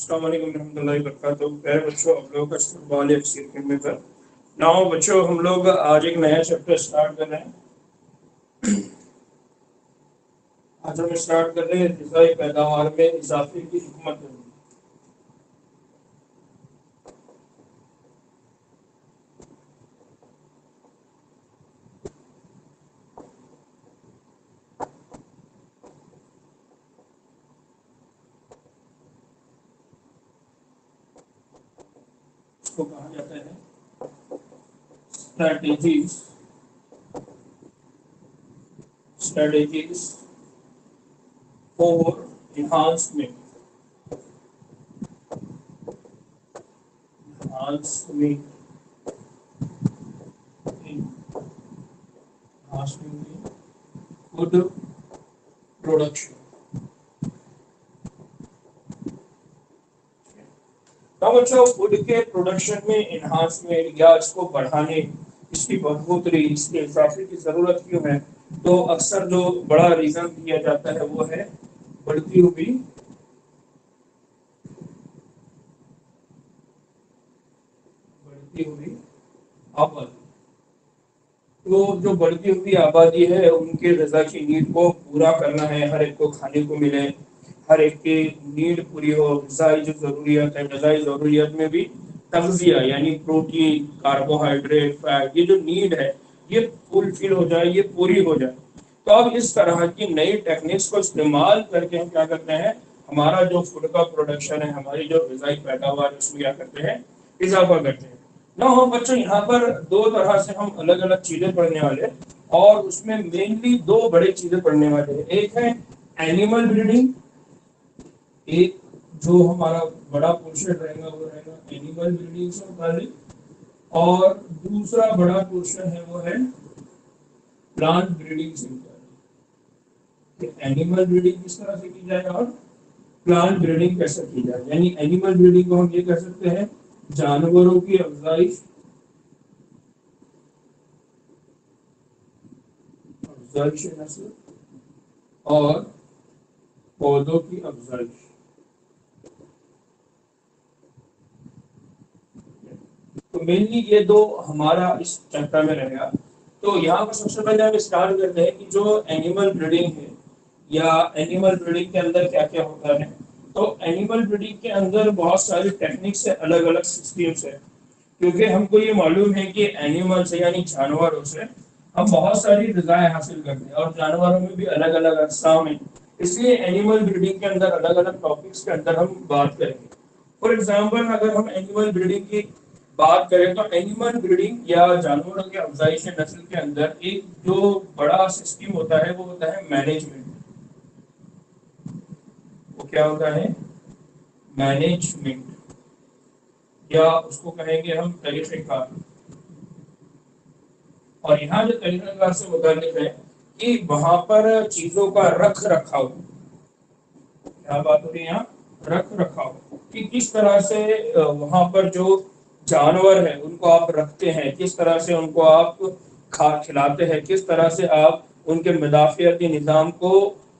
अस्सलाम वालेकुम रहमतुल्लाहि व बरकातहू। प्यारे बच्चों, आप लोगों का इस्तकबाल है एक्सक्यूज में पर नाउ बच्चों, हम लोग आज एक नया चैप्टर स्टार्ट कर रहे हैं। आज हम स्टार्ट कर रहे हैं ग़िज़ाई पैदावार में इजाफे की हिकमत। इसको कहा जाता है strategies strategies for enhancement enhancement in food production। तो बच्चों, फूड के प्रोडक्शन में इन्हांसमेंट या इसको बढ़ाने, इसकी बढ़ोतरी, इसके इजाफे की जरूरत क्यों है? तो अक्सर जो बड़ा रीजन दिया जाता है वो है बढ़ती हुई आबादी। तो जो बढ़ती हुई आबादी है, उनके ग़िज़ा की नीड को पूरा करना है, हर एक को खाने को मिले, हर एक की नीड पूरी हो। ग़िज़ाई जो ज़रूरियत है, ग़िज़ाई ज़रूरियत में भी तग़ज़िया यानी प्रोटीन, कार्बोहाइड्रेट, फैट, ये जो नीड है ये फुलफिल हो जाए, ये पूरी हो जाए। तो अब इस तरह की नई टेक्निक्स को इस्तेमाल करके हम क्या करते हैं, हमारा जो फूड का प्रोडक्शन है, हमारी जो ग़िज़ाई पैदावार है, उसमें क्या करते हैं, इजाफा करते हैं। ना हो बच्चों, यहाँ पर दो तरह से हम अलग अलग चीजें पढ़ने वाले हैं, और उसमें मेनली दो बड़ी चीजें पढ़ने वाले हैं। एक है एनिमल ब्रीडिंग, एक जो हमारा बड़ा पोर्शन रहेगा वो रहेगा एनिमल ब्रीडिंग से मुताल्लिक, और दूसरा बड़ा पोर्शन है वो है प्लांट ब्रीडिंग से मुताल्लिक। एनिमल ब्रीडिंग किस तरह से की जाए और प्लांट ब्रीडिंग कैसे की जाए। यानी एनिमल ब्रीडिंग को हम ये कह सकते हैं जानवरों की अफजाइश नस्ल और पौधों की अफजाइश। तो मेनली ये दो हमारा इस चैप्टर में रहेगा। तो यहाँ पर सबसे पहले हम स्टार्ट करते हैं कि जो एनिमल ब्रीडिंग है, या एनिमल ब्रीडिंग के अंदर क्या क्या होता है। तो एनिमल ब्रीडिंग के अंदर बहुत सारी टेक्निक्स है, अलग अलग सिस्टम्स है, क्योंकि हमको ये मालूम है कि एनिमल से यानी जानवरों से हम बहुत सारी ग़िज़ाएं हासिल करते हैं, और जानवरों में भी अलग अलग अक़साम है। इसलिए एनिमल ब्रीडिंग के अंदर अलग अलग टॉपिक्स के अंदर हम बात करेंगे। फॉर एग्जाम्पल, अगर हम एनिमल ब्रीडिंग की बात करें तो एनिमल ब्रीडिंग या जानवरों के अफजाइश नस्ल के अंदर एक जो बड़ा सिस्टम होता है वो होता है मैनेजमेंट। वो क्या होता है? मैनेजमेंट, या उसको कहेंगे हम तरीक़ेकार। और यहाँ जो तरीक़ेकार से मुताल्लिक़ है कि वहां पर चीजों का रख रखाव, क्या बात हो रही है यहाँ, रख रखाव, कि किस तरह से वहां पर जो जानवर है उनको आप रखते हैं, किस तरह से उनको आप खिलाते हैं, किस तरह से आप उनके मदाफ़ियती निज़ाम को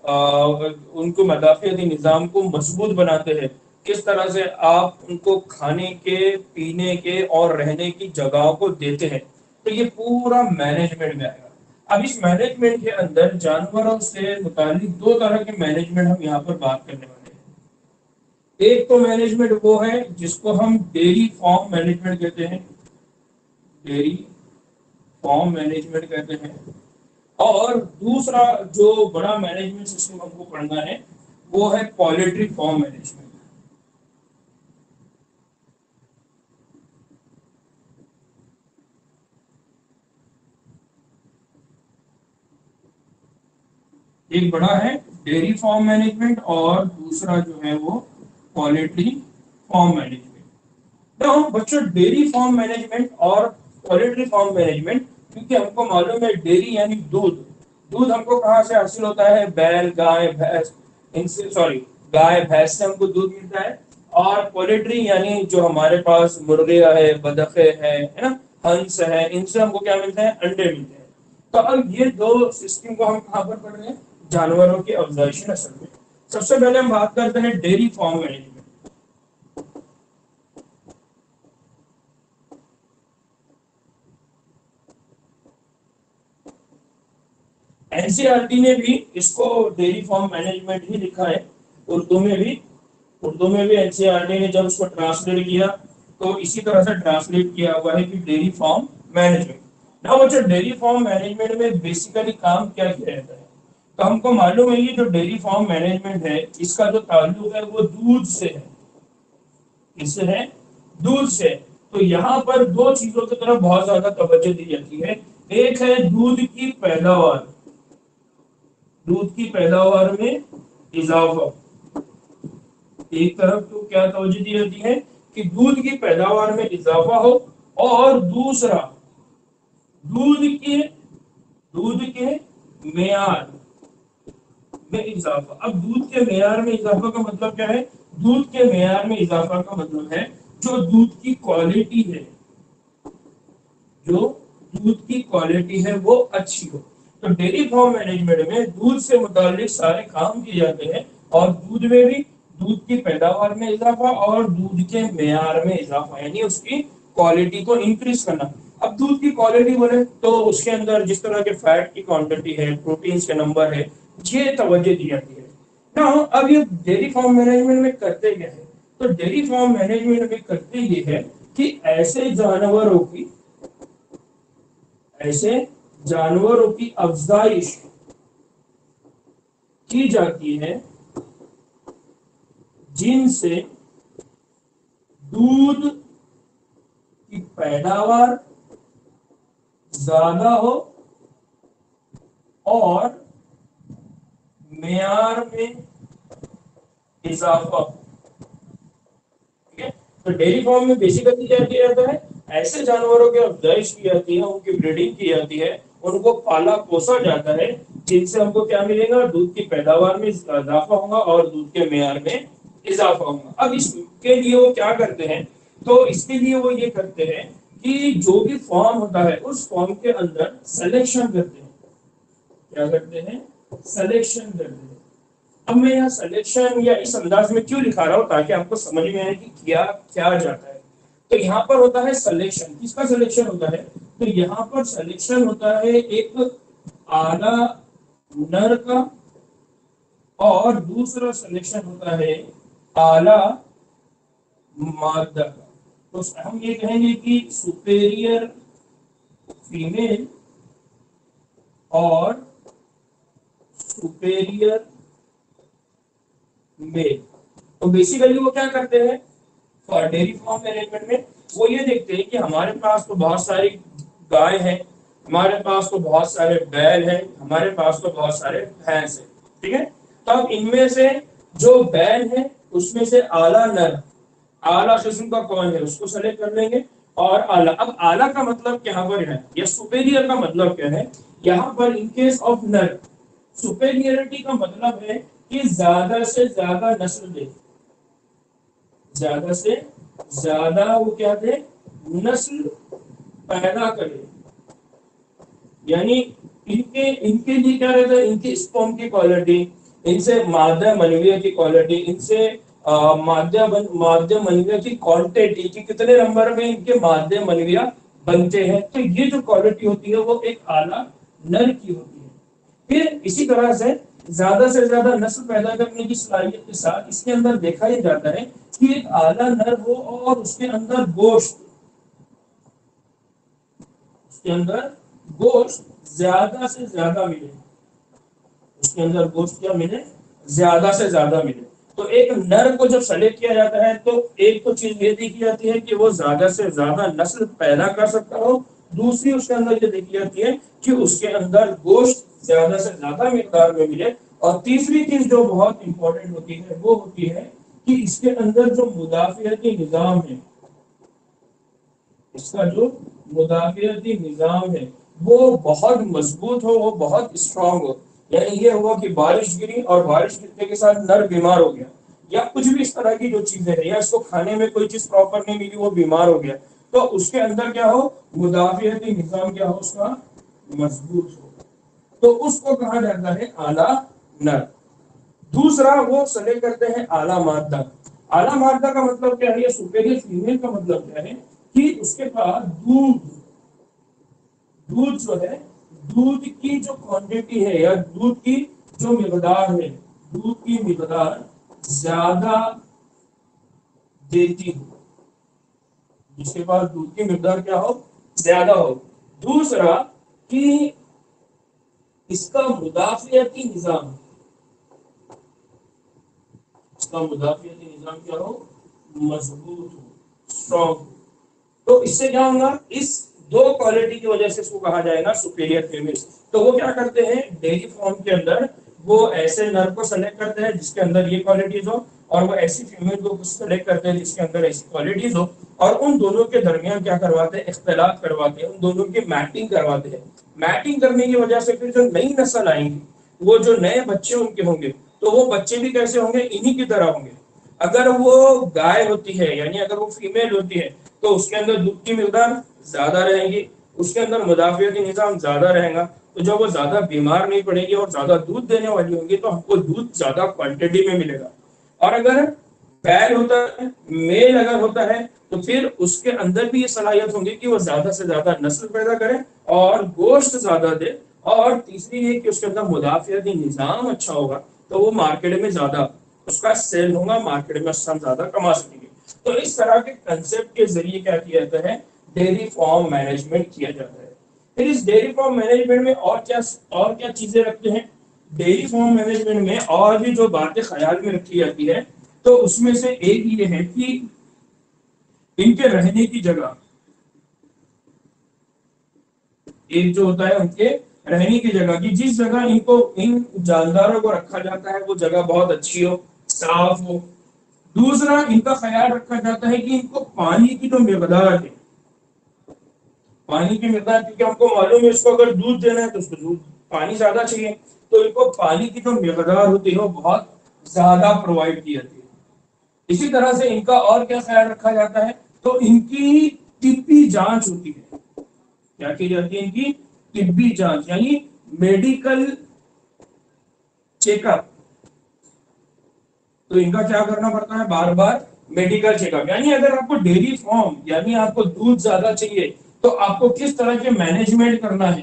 उनको मदाफ़ियती निज़ाम को मजबूत बनाते हैं, किस तरह से आप उनको खाने के, पीने के और रहने की जगहों को देते हैं। तो ये पूरा मैनेजमेंट में आएगा। अब इस मैनेजमेंट के अंदर जानवरों से मुतालिक दो तरह के मैनेजमेंट हम यहाँ पर बात करने वाले हैं। एक तो मैनेजमेंट वो है जिसको हम डेयरी फार्म मैनेजमेंट कहते हैं, डेयरी फार्म मैनेजमेंट कहते हैं। और दूसरा जो बड़ा मैनेजमेंट सिस्टम हमको पढ़ना है वो है पोल्ट्री फार्म मैनेजमेंट। एक बड़ा है डेयरी फार्म मैनेजमेंट और दूसरा जो है वो पोल्ट्री फार्म मैनेजमेंट। तो बच्चों, डेयरी फार्म मैनेजमेंट और पोल्ट्री फार्म मैनेजमेंट, क्योंकि हमको मालूम है डेयरी यानी दूध, दूध हमको कहाँ से हासिल होता है? बैल, गाय, भैंस, इनसे, सॉरी, गाय भैंस से हमको दूध मिलता है। और पोल्ट्री यानी जो हमारे पास मुर्गियां है, बतखें है ना, हंस है, इनसे हमको क्या मिलता है? अंडे मिलते हैं। तो अब ये दो सिस्टम को हम कहाँ पर पढ़ रहे हैं? जानवरों की अफजाइश नस्ल में। सबसे पहले हम बात करते हैं डेयरी फार्म मैनेजमेंट। एनसीईआरटी ने भी इसको डेयरी फार्म मैनेजमेंट ही लिखा है, उर्दू में भी। उर्दू में भी एनसीईआरटी ने जब उसको ट्रांसलेट किया तो इसी तरह से ट्रांसलेट किया हुआ है कि डेयरी फार्म मैनेजमेंट। ना वो जो डेयरी फार्म मैनेजमेंट में बेसिकली काम क्या किया जाता है, तो हमको मालूम है ये जो डेयरी फार्म मैनेजमेंट है इसका जो ताल्लुक है वो दूध से है। किससे है? दूध से। तो यहाँ पर दो चीजों की तरफ बहुत ज्यादा तवज्जो दी जाती है। एक है दूध की पैदावार, दूध की पैदावार में इजाफा। एक तरफ तो क्या तवज्जो दी जाती है कि दूध की पैदावार में इजाफा हो, और दूसरा दूध के मेयार में इजाफा। अब दूध के मेयार में इजाफा का मतलब क्या है? दूध के मेयार में इजाफा का मतलब है जो दूध की क्वालिटी है, जो दूध की क्वालिटी है वो अच्छी हो। तो डेयरी फार्म मैनेजमेंट में दूध से मुताल्लिक सारे काम किए जाते हैं, और दूध में भी दूध की पैदावार में इजाफा और दूध के मेयार में इजाफा, यानी उसकी क्वालिटी को इंक्रीज करना। अब दूध की क्वालिटी बोले तो उसके अंदर जिस तरह के फैट की क्वांटिटी है, प्रोटीन के नंबर है, ये तवज्जो दी जाती है ना। अब ये डेयरी फार्म मैनेजमेंट में करते क्या है? तो डेयरी फार्म मैनेजमेंट में करते ये है कि ऐसे जानवरों की अफजाइश की जाती है जिनसे दूध की पैदावार ज्यादा हो और मेयार में इजाफा। ठीक है, तो डेयरी फार्म में बेसिकली क्या किया जाता है? ऐसे जानवरों की अफजाइश की जाती है, उनकी ब्रीडिंग की जाती है, उनको पाला पोसा जाता है जिनसे हमको क्या मिलेगा? दूध की पैदावार में इजाफा होगा और दूध के मेयार में इजाफा होगा। अब इसके लिए वो क्या करते हैं? तो इसके लिए वो ये करते हैं कि जो भी फॉर्म होता है उस फॉर्म के अंदर सिलेक्शन करते हैं। क्या करते हैं? सिलेक्शन करते हैं। अब मैं यहाँ सिलेक्शन या इस अंदाज में क्यों लिखा रहा हूँ, ताकि आपको समझ में आए कि क्या क्या जाता है। तो यहाँ पर होता है सिलेक्शन। किसका सिलेक्शन होता है? तो यहाँ पर सिलेक्शन होता है एक आला नर का, और दूसरा सिलेक्शन होता है आला मादा का। तो हम ये कहेंगे कि सुपेरियर फीमेल और सुपेरियर मेल। तो बेसिकली वो क्या करते हैं फॉर डेयरी फार्म मैनेजमेंट में? वो ये देखते हैं कि हमारे पास तो बहुत सारी गाय है, हमारे पास तो बहुत सारे बैल है, हमारे पास तो बहुत सारे भैंस है। ठीक है, तो अब इनमें से जो बैल है उसमें से आला नर, आला किस्म का कौन है उसको सेलेक्ट कर लेंगे। और आला, अब आला का मतलब क्या पर है, या सुपेरियर का मतलब क्या है? यहाँ पर इन केस ऑफ नर, सुपेरियरिटी का मतलब है कि ज्यादा से ज्यादा नस्ल दे, ज्यादा से ज्यादा वो क्या दे? नस्ल पैदा करे। यानी इनके इनके लिए क्या रहता है? इनके स्पर्म की क्वालिटी, इनसे मादा मनवीय की क्वालिटी, इनसे माध्य मनवीय की क्वांटिटी, कि कितने नंबर में इनके माध्य मनवीय बनते हैं। तो ये जो क्वालिटी होती है वो एक आला नर की होती है। फिर इसी तरह से ज्यादा नस्ल पैदा करने की सलाहियत के साथ इसके अंदर देखा ही जाता है कि एक आला नर हो और उसके अंदर गोश्त ज्यादा से ज्यादा मिले, उसके अंदर गोश्त क्या मिले? ज्यादा से ज्यादा मिले। तो एक नर को जब सेलेक्ट किया जाता है तो एक तो चीज ये देखी जाती है कि वो ज्यादा से ज्यादा नस्ल पैदा कर सकता हो, दूसरी उसके अंदर ये देखी जाती है कि उसके अंदर गोश्त ज्यादा से ज्यादा मिकदार में मिले, और तीसरी चीज जो बहुत इंपॉर्टेंट होती है वो होती है कि इसके अंदर जो मुदाफियती निजाम है, इसका जो मुदाफियती निजाम है वो बहुत मजबूत हो, वो बहुत स्ट्रांग हो। यानी ये हुआ कि बारिश गिरी और बारिश गिरने के साथ नर बीमार हो गया, या कुछ भी इस तरह की जो चीजें हैं, या इसको खाने में कोई चीज प्रॉपर नहीं मिली वो बीमार हो गया, तो उसके अंदर क्या हो? मुदाफियती निजाम क्या हो? उसका मजबूत हो। तो उसको कहा जाता है आला नर। दूसरा वो सेलेक्ट करते हैं आला मादा। आला मादा का मतलब क्या है? सुपेरियर फीमेल का मतलब क्या है कि उसके पास दूध दूध जो है दूध की जो क्वांटिटी है या दूध की जो मिकदार है, दूध की मिकदार ज्यादा देती हो, जिसके पास दूध की मिकदार क्या हो, ज्यादा हो। दूसरा कि इसका मुदाफियती निजाम, इसका मुदाफियती निजाम क्या हो, मजबूत हो, स्ट्रॉन्ग हो। तो इससे क्या होगा, इस दो क्वालिटी की वजह से इसको कहा जाएगा सुपीरियर फीमेल। तो वो क्या करते हैं डेयरी फार्म के अंदर, वो ऐसे नर को सेलेक्ट करते हैं जिसके अंदर ये क्वालिटीज हो, और वो ऐसी फीमेल को सेलेक्ट करते हैं जिसके अंदर ऐसी क्वालिटीज हो, और उन दोनों के दरमियान क्या करवाते हैं, इख्तिलात करवाते हैं, उन दोनों की मैटिंग करवाते हैं। मैटिंग करने की वजह से फिर जो नई नस्ल आएंगी, वो जो नए बच्चे उनके होंगे, तो वो बच्चे भी कैसे होंगे, इन्हीं की तरह होंगे। अगर वो गाय होती है, यानी अगर वो फीमेल होती है, तो उसके अंदर दूध की मिकदार ज्यादा रहेगी, उसके अंदर मुदाफियती निजाम ज्यादा रहेगा, तो जब वो ज्यादा बीमार नहीं पड़ेगी और ज्यादा दूध देने वाली होंगी, तो हमको दूध ज्यादा क्वांटिटी में मिलेगा। और अगर बैल होता है, मेल अगर होता है, तो फिर उसके अंदर भी ये सलाहियत होगी कि वो ज्यादा से ज्यादा नस्ल पैदा करे और गोश्त ज्यादा दे। और तीसरी है कि उसके अंदर मुदाफियती निजाम अच्छा होगा, तो वो मार्केट में ज्यादा उसका सेल होगा, मार्केट में हम ज्यादा कमा सकेंगे। तो इस तरह के कंसेप्ट के जरिए क्या किया जाता है, डेयरी फार्म मैनेजमेंट किया जाता है। फिर इस डेयरी फार्म मैनेजमेंट में और क्या चीजें रखते हैं, डेयरी फार्म मैनेजमेंट में और भी जो बातें ख्याल में रखी जाती है, तो उसमें से एक ये है कि इनके रहने की जगह, एक जो होता है उनके रहने की जगह की, जिस जगह इनको इन जानदारों को रखा जाता है वो जगह बहुत अच्छी हो, साफ हो। दूसरा, इनका ख्याल रखा जाता है कि इनको पानी की जो मिकदार है, पानी की मिकदार, क्योंकि हमको मालूम है इसको अगर दूध देना है तो उसको दूध पानी ज्यादा चाहिए, तो इनको पानी की जो मिकदार होती है वो बहुत ज्यादा प्रोवाइड की जाती है। इसी तरह से इनका और क्या ख्याल रखा जाता है, तो इनकी तिब्बी जांच होती है। क्या की जाती है, इनकी तिब्बी जांच, यानी मेडिकल चेकअप। तो इनका क्या करना पड़ता है, बार बार मेडिकल चेकअप। यानी अगर आपको डेयरी फार्म, यानी आपको दूध ज्यादा चाहिए, तो आपको किस तरह के मैनेजमेंट करना है,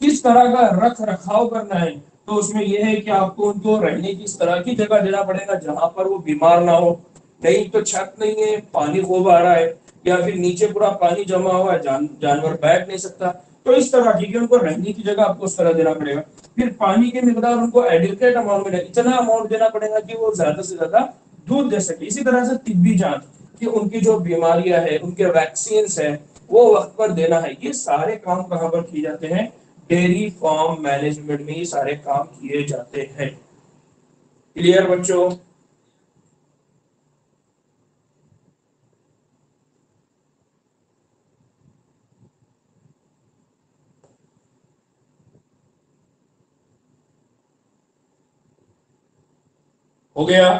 किस तरह का रख रखाव करना है, तो उसमें यह है कि आपको उनको रहने की इस तरह की जगह देना पड़ेगा जहां पर वो बीमार ना हो। नहीं तो छत नहीं है, पानी खूब आ रहा है, या फिर नीचे पूरा पानी जमा हुआ है, जानवर बैठ नहीं सकता, तो इस तरह की कि उनको रहने की जगह आपको उस तरह देना पड़ेगा। फिर पानी की मिकदार उनको एडिक्वेट अमाउंट में, इतना अमाउंट देना पड़ेगा कि वो ज्यादा से ज्यादा दूध दे सके। इसी तरह से तिब्बी जांच, कि उनकी जो बीमारियां है, उनके वैक्सीन है, वो वक्त पर देना है। ये सारे काम कहाँ पर किए जाते हैं, डेयरी फार्म मैनेजमेंट में ये सारे काम किए जाते हैं। क्लियर बच्चों? हो गया?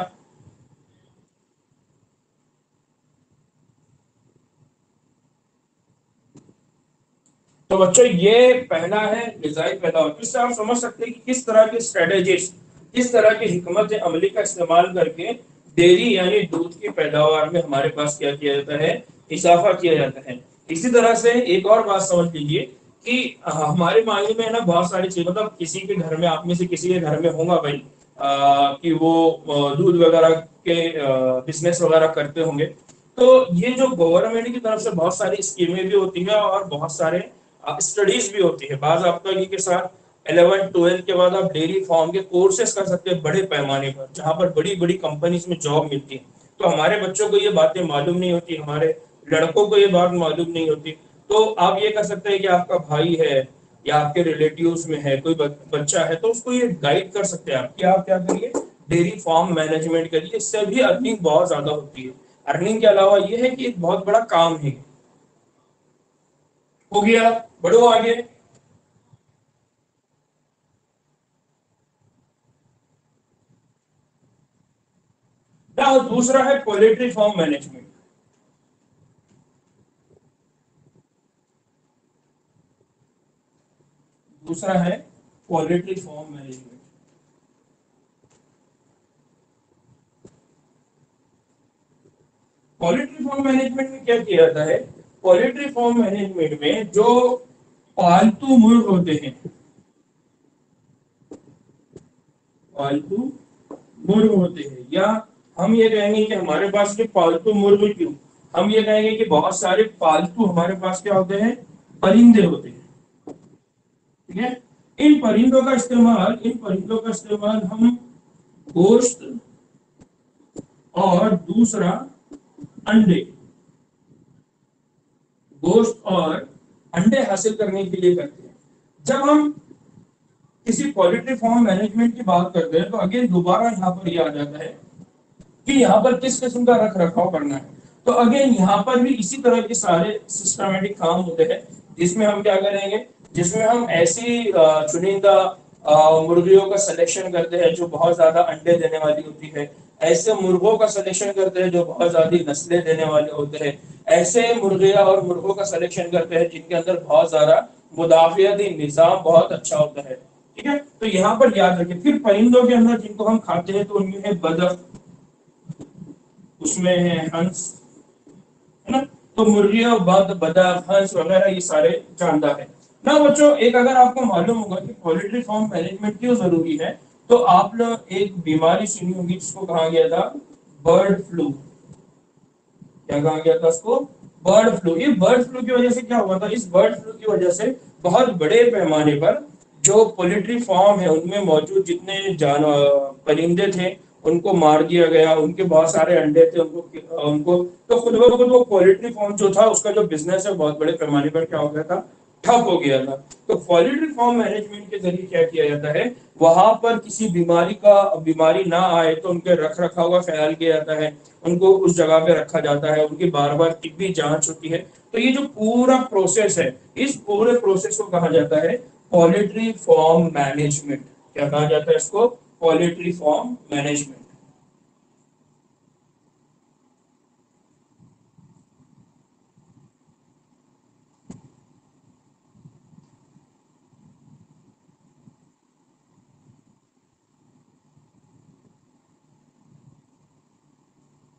तो बच्चों ये पहला है ग़िज़ाई पैदावार। इससे आप समझ सकते हैं कि किस तरह की स्ट्रेटेजीज, किस तरह की हिकमत अमली का इस्तेमाल करके डेयरी यानी दूध की पैदावार में हमारे पास क्या किया जाता है, इजाफा किया जाता है। इसी तरह से एक और बात समझ लीजिए कि हमारे मायने में है ना बहुत सारी चीजें, मतलब किसी के घर में, आप में से किसी के घर में होगा भाई, कि वो दूध वगैरह के बिजनेस वगैरह करते होंगे। तो ये जो गवर्नमेंट की तरफ से बहुत सारी स्कीमें भी होती है और बहुत सारे स्टडीज भी होती है। बाज आपका के साथ 11th 12th के बाद आप डेयरी फार्म के कोर्सेज कर सकते हैं बड़े पैमाने पर, जहां पर बड़ी बड़ी कंपनीज में जॉब मिलती है। तो हमारे बच्चों को ये बातें मालूम नहीं होती, हमारे लड़कों को ये बात मालूम नहीं होती। तो आप ये कर सकते हैं कि आपका भाई है या आपके रिलेटिव्स में है कोई बच्चा है, तो उसको ये गाइड कर सकते हैं आप कि आप क्या करिए, डेयरी फार्म मैनेजमेंट करिए। इससे भी अर्निंग बहुत ज्यादा होती है। अर्निंग के अलावा ये है कि एक बहुत बड़ा काम है। हो गया? बढ़ो आगे। ना दूसरा है पोल्ट्री फार्म मैनेजमेंट। दूसरा है poultry farm management. Poultry farm management में क्या किया जाता है, पोल्ट्री फार्म मैनेजमेंट में जो पालतू मुर्ग होते हैं, पालतू मुर्ग होते हैं, या हम ये कहेंगे कि हमारे पास के पालतू मुर्ग क्यों, हम ये कहेंगे कि बहुत सारे पालतू हमारे पास क्या होते हैं, परिंदे होते हैं। ठीक है, इन परिंदों का इस्तेमाल हम गोश्त और दूसरा अंडे, गोश्त और अंडे हासिल करने के लिए करते हैं। जब हम किसी पोल्ट्री फार्म मैनेजमेंट की बात करते हैं तो अगेन दोबारा यहाँ पर यह आ जाता है कि यहाँ पर किस किस्म का रख रखाव करना है। तो अगेन यहाँ पर भी इसी तरह के सारे सिस्टमेटिक काम होते हैं, जिसमें हम क्या करेंगे, जिसमें हम ऐसी चुनिंदा मुर्गियों का सिलेक्शन करते हैं जो बहुत ज्यादा अंडे देने वाली होती है, ऐसे मुर्गों का सिलेक्शन करते हैं जो बहुत ज्यादा नस्लें देने वाले होते हैं, ऐसे मुर्गिया और मुर्गों का सिलेक्शन करते हैं जिनके अंदर बहुत ज्यादा मुदाफियती निजाम बहुत अच्छा होता है। ठीक है, तो यहाँ पर याद रखें। फिर परिंदों के अंदर जिनको हम खाते हैं तो उनमें है बदक, उसमें है हंस, है ना। तो मुर्गियां, बदख, हंस वगैरह ये सारे जानदार है ना बच्चों। एक अगर आपको मालूम होगा कि पोल्ट्री फार्म मैनेजमेंट क्यों जरूरी है, तो आप लोग एक बीमारी सुनी होगी जिसको कहा गया था बर्ड फ्लू। क्या कहा गया था उसको, बर्ड फ्लू। ये बर्ड फ्लू की वजह से क्या हुआ था, इस बर्ड फ्लू की वजह से बहुत बड़े पैमाने पर जो पोल्ट्री फार्म है उनमें मौजूद जितने जानवर परिंदे थे उनको मार दिया गया, उनके बहुत सारे अंडे थे, उनको उनको तो खुद ब खुद वो पोल्ट्री फार्म जो था उसका जो बिजनेस है बहुत बड़े पैमाने पर क्या हो गया था, ठप हो गया था। तो पोल्ट्री फार्म मैनेजमेंट के जरिए क्या किया जाता है, वहां पर किसी बीमारी ना आए तो उनके रख रखाव का ख्याल किया जाता है, उनको उस जगह पे रखा जाता है, उनकी बार बार तिब्बी जांच होती है। तो ये जो पूरा प्रोसेस है, इस पूरे प्रोसेस को कहा जाता है पोल्ट्री फार्म मैनेजमेंट। क्या कहा जाता है इसको, पोल्ट्री फार्म मैनेजमेंट।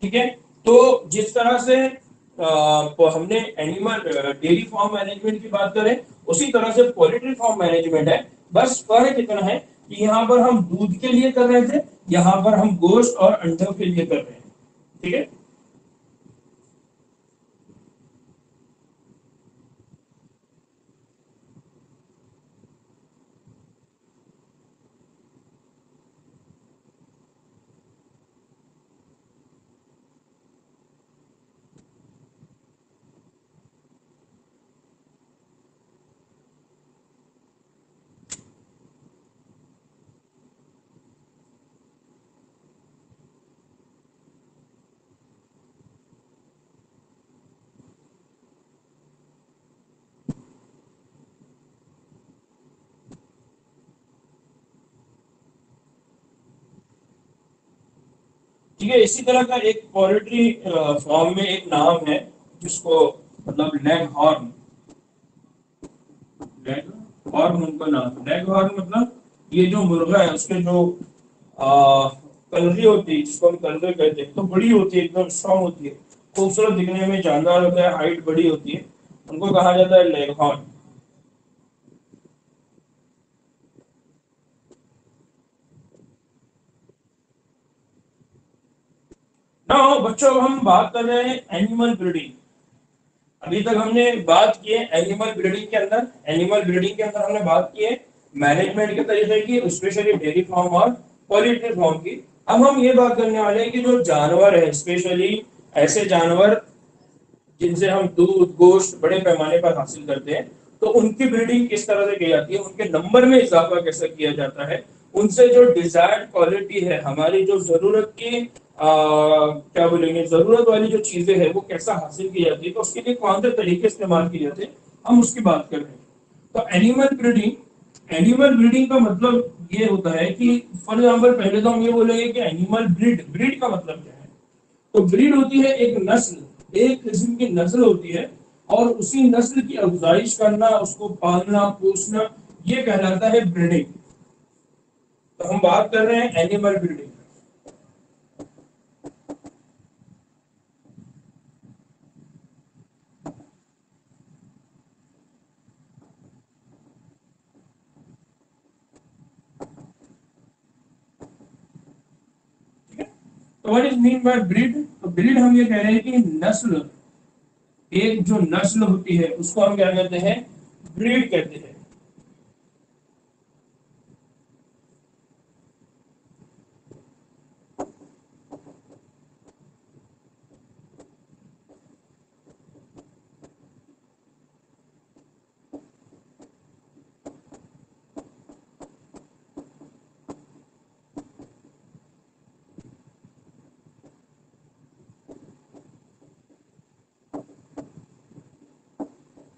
ठीक है, तो जिस तरह से हमने एनिमल डेयरी फार्म मैनेजमेंट की बात करें, उसी तरह से पोल्ट्री फार्म मैनेजमेंट है। बस फर्क इतना है कि यहाँ पर हम दूध के लिए कर रहे थे, यहाँ पर हम गोश्त और अंडों के लिए कर रहे हैं। ठीक है, ठीक है, इसी तरह का एक पोल्ट्री फार्म में एक नाम है जिसको, मतलब लेग हॉर्न। लेग हॉर्न उनका नाम, लेग हॉर्न मतलब ये जो मुर्गा है उसके जो आ, कलगी होती है, जिसको हम कलगे कहते हैं, तो बड़ी होती है, एकदम स्ट्रांग होती है, खूबसूरत दिखने में, जानदार होता है, हाइट बड़ी होती है, उनको कहा जाता है लेग हॉर्न। ना बच्चों, अब हम बात कर रहे हैं एनिमल ब्रीडिंग। अभी तक हमने बात की है एनिमल ब्रीडिंग के अंदर, एनिमल ब्रीडिंग के अंदर हमने बात की है मैनेजमेंट के तरीके की, स्पेशली डेयरी फार्म और पोल्ट्री फार्म की। अब हम ये बात करने वाले हैं कि जो जानवर है, स्पेशली ऐसे जानवर जिनसे हम दूध गोश्त बड़े पैमाने पर हासिल करते हैं, तो उनकी ब्रीडिंग किस तरह से की जाती है, उनके नंबर में इजाफा कैसे किया जाता है, उनसे जो डिजायर्ड क्वालिटी है, हमारी जो जरूरत की क्या बोलेंगे, जरूरत वाली जो चीजें हैं वो कैसा हासिल की जाती है, तो उसके लिए कौन से तरीके इस्तेमाल किए जाते हैं, हम उसकी बात कर रहे हैं। तो एनिमल ब्रीडिंग का मतलब ये होता है कि फॉर एग्जाम्पल पहले तो हम ये बोलेंगे कि एनिमल ब्रीड, ब्रीड का मतलब क्या है। तो ब्रीड होती है एक नस्ल, एक किस्म की नस्ल होती है, और उसी नस्ल की अफजाइश करना, उसको पालना पोसना, ये कहलाता है ब्रीडिंग। तो हम बात कर रहे हैं एनिमल ब्रीडिंग। तो what is mean by breed? तो ब्रीड हम ये कह रहे हैं कि नस्ल, एक जो नस्ल होती है उसको हम क्या कहते हैं? ब्रीड कहते हैं।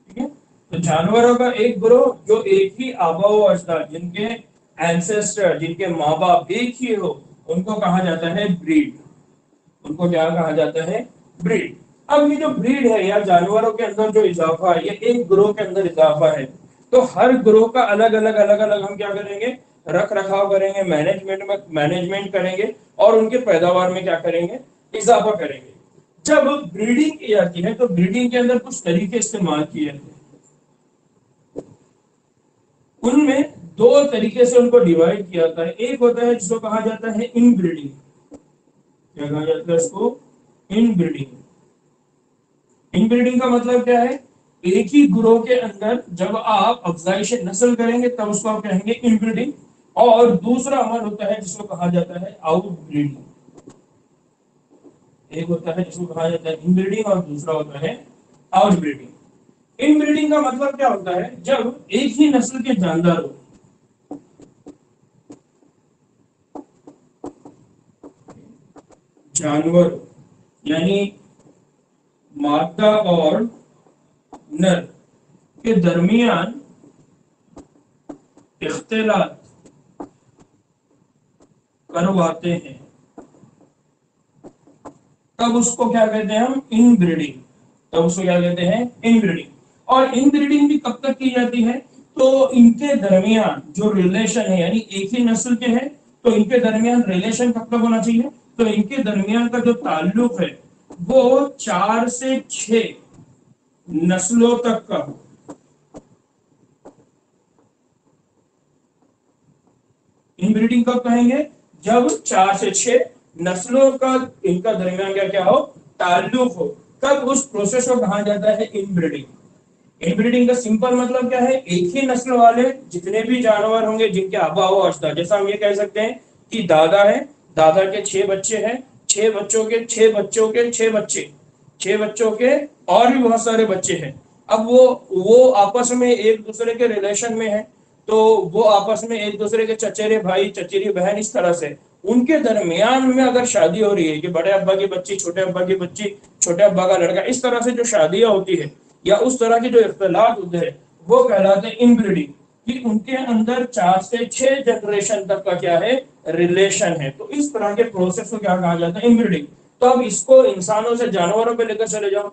ठीक है, तो जानवरों का एक ग्रोह जो एक ही आबा व अजदाद, जिनके एंसेस्टर, जिनके माँ बाप एक ही हो, उनको कहा जाता है ब्रीड। उनको क्या कहा जाता है? ब्रीड। अब ये जो ब्रीड है या जानवरों के अंदर जो इजाफा है, ये एक ग्रोह के अंदर इजाफा है। तो हर ग्रोह का अलग अलग हम क्या करेंगे? रख रखाव करेंगे, मैनेजमेंट करेंगे और उनके पैदावार में क्या करेंगे? इजाफा करेंगे। जब ब्रीडिंग की जाती है तो ब्रीडिंग के अंदर कुछ तरीके इस्तेमाल किए जाते हैं। उनमें दो तरीके से उनको डिवाइड किया जाता है। एक होता है जिसको कहा जाता है इनब्रीडिंग। क्या कहा जाता है इसको? इनब्रीडिंग। इनब्रीडिंग का मतलब क्या है? एक ही ग्रोह के अंदर जब आप अफजाइश नस्ल करेंगे तब उसको आप कहेंगे इनब्रीडिंग। और दूसरा अमल होता है जिसको कहा जाता है आउटब्रीडिंग। एक होता है जिसको कहा जाता है इनब्रीडिंग और दूसरा होता है आउटब्रीडिंग। इनब्रीडिंग का मतलब क्या होता है? जब एक ही नस्ल के जानदारों, जानवर यानी मादा और नर के दरमियान इख्तिलात करवाते हैं तब उसको क्या कहते हैं? हम इनब्रीडिंग। तब उसको क्या कहते हैं? इनब्रीडिंग। और इनब्रीडिंग भी कब तक की जाती है? तो इनके दरमियान जो रिलेशन है, यानी एक ही नस्ल के हैं तो इनके दरमियान रिलेशन कब तक होना चाहिए? तो इनके दरमियान का जो ताल्लुक है वो 4 से 6 नस्लों तक का हो। इनब्रीडिंग कब कहेंगे? जब 4 से 6 नस्लों का इनका दरमियान क्या क्या हो? ताल्लुक हो। तब उस प्रोसेस को कहा जाता है इनब्रीडिंग। इनब्रीडिंग का सिंपल मतलब क्या है? एक ही नस्ल वाले जितने भी जानवर होंगे जिनके आबा व अजदाद, जैसा हम ये कह सकते हैं कि दादा है, दादा के 6 बच्चे हैं, 6 बच्चों के 6 बच्चों के 6 बच्चे, 6 बच्चों के और भी बहुत सारे बच्चे हैं। अब वो आपस में एक दूसरे के रिलेशन में है, तो वो आपस में एक दूसरे के चचेरे भाई चचेरी बहन, इस तरह से उनके दरमियान में अगर शादी हो रही है कि बड़े अब्बा की बच्ची छोटे अब्बा की बच्ची छोटे अब्बा का लड़का, इस तरह से जो शादियां होती है या उस तरह के जो इख्तिलात होते हैं वो कहलाते हैं इनब्रीडिंग। कि उनके अंदर 4 से 6 जनरेशन तक का क्या है? रिलेशन है। तो इस तरह के प्रोसेस को क्या कहा जाता है? इनब्रीडिंग। तो अब इसको इंसानों से जानवरों पे लेकर चले जाओ,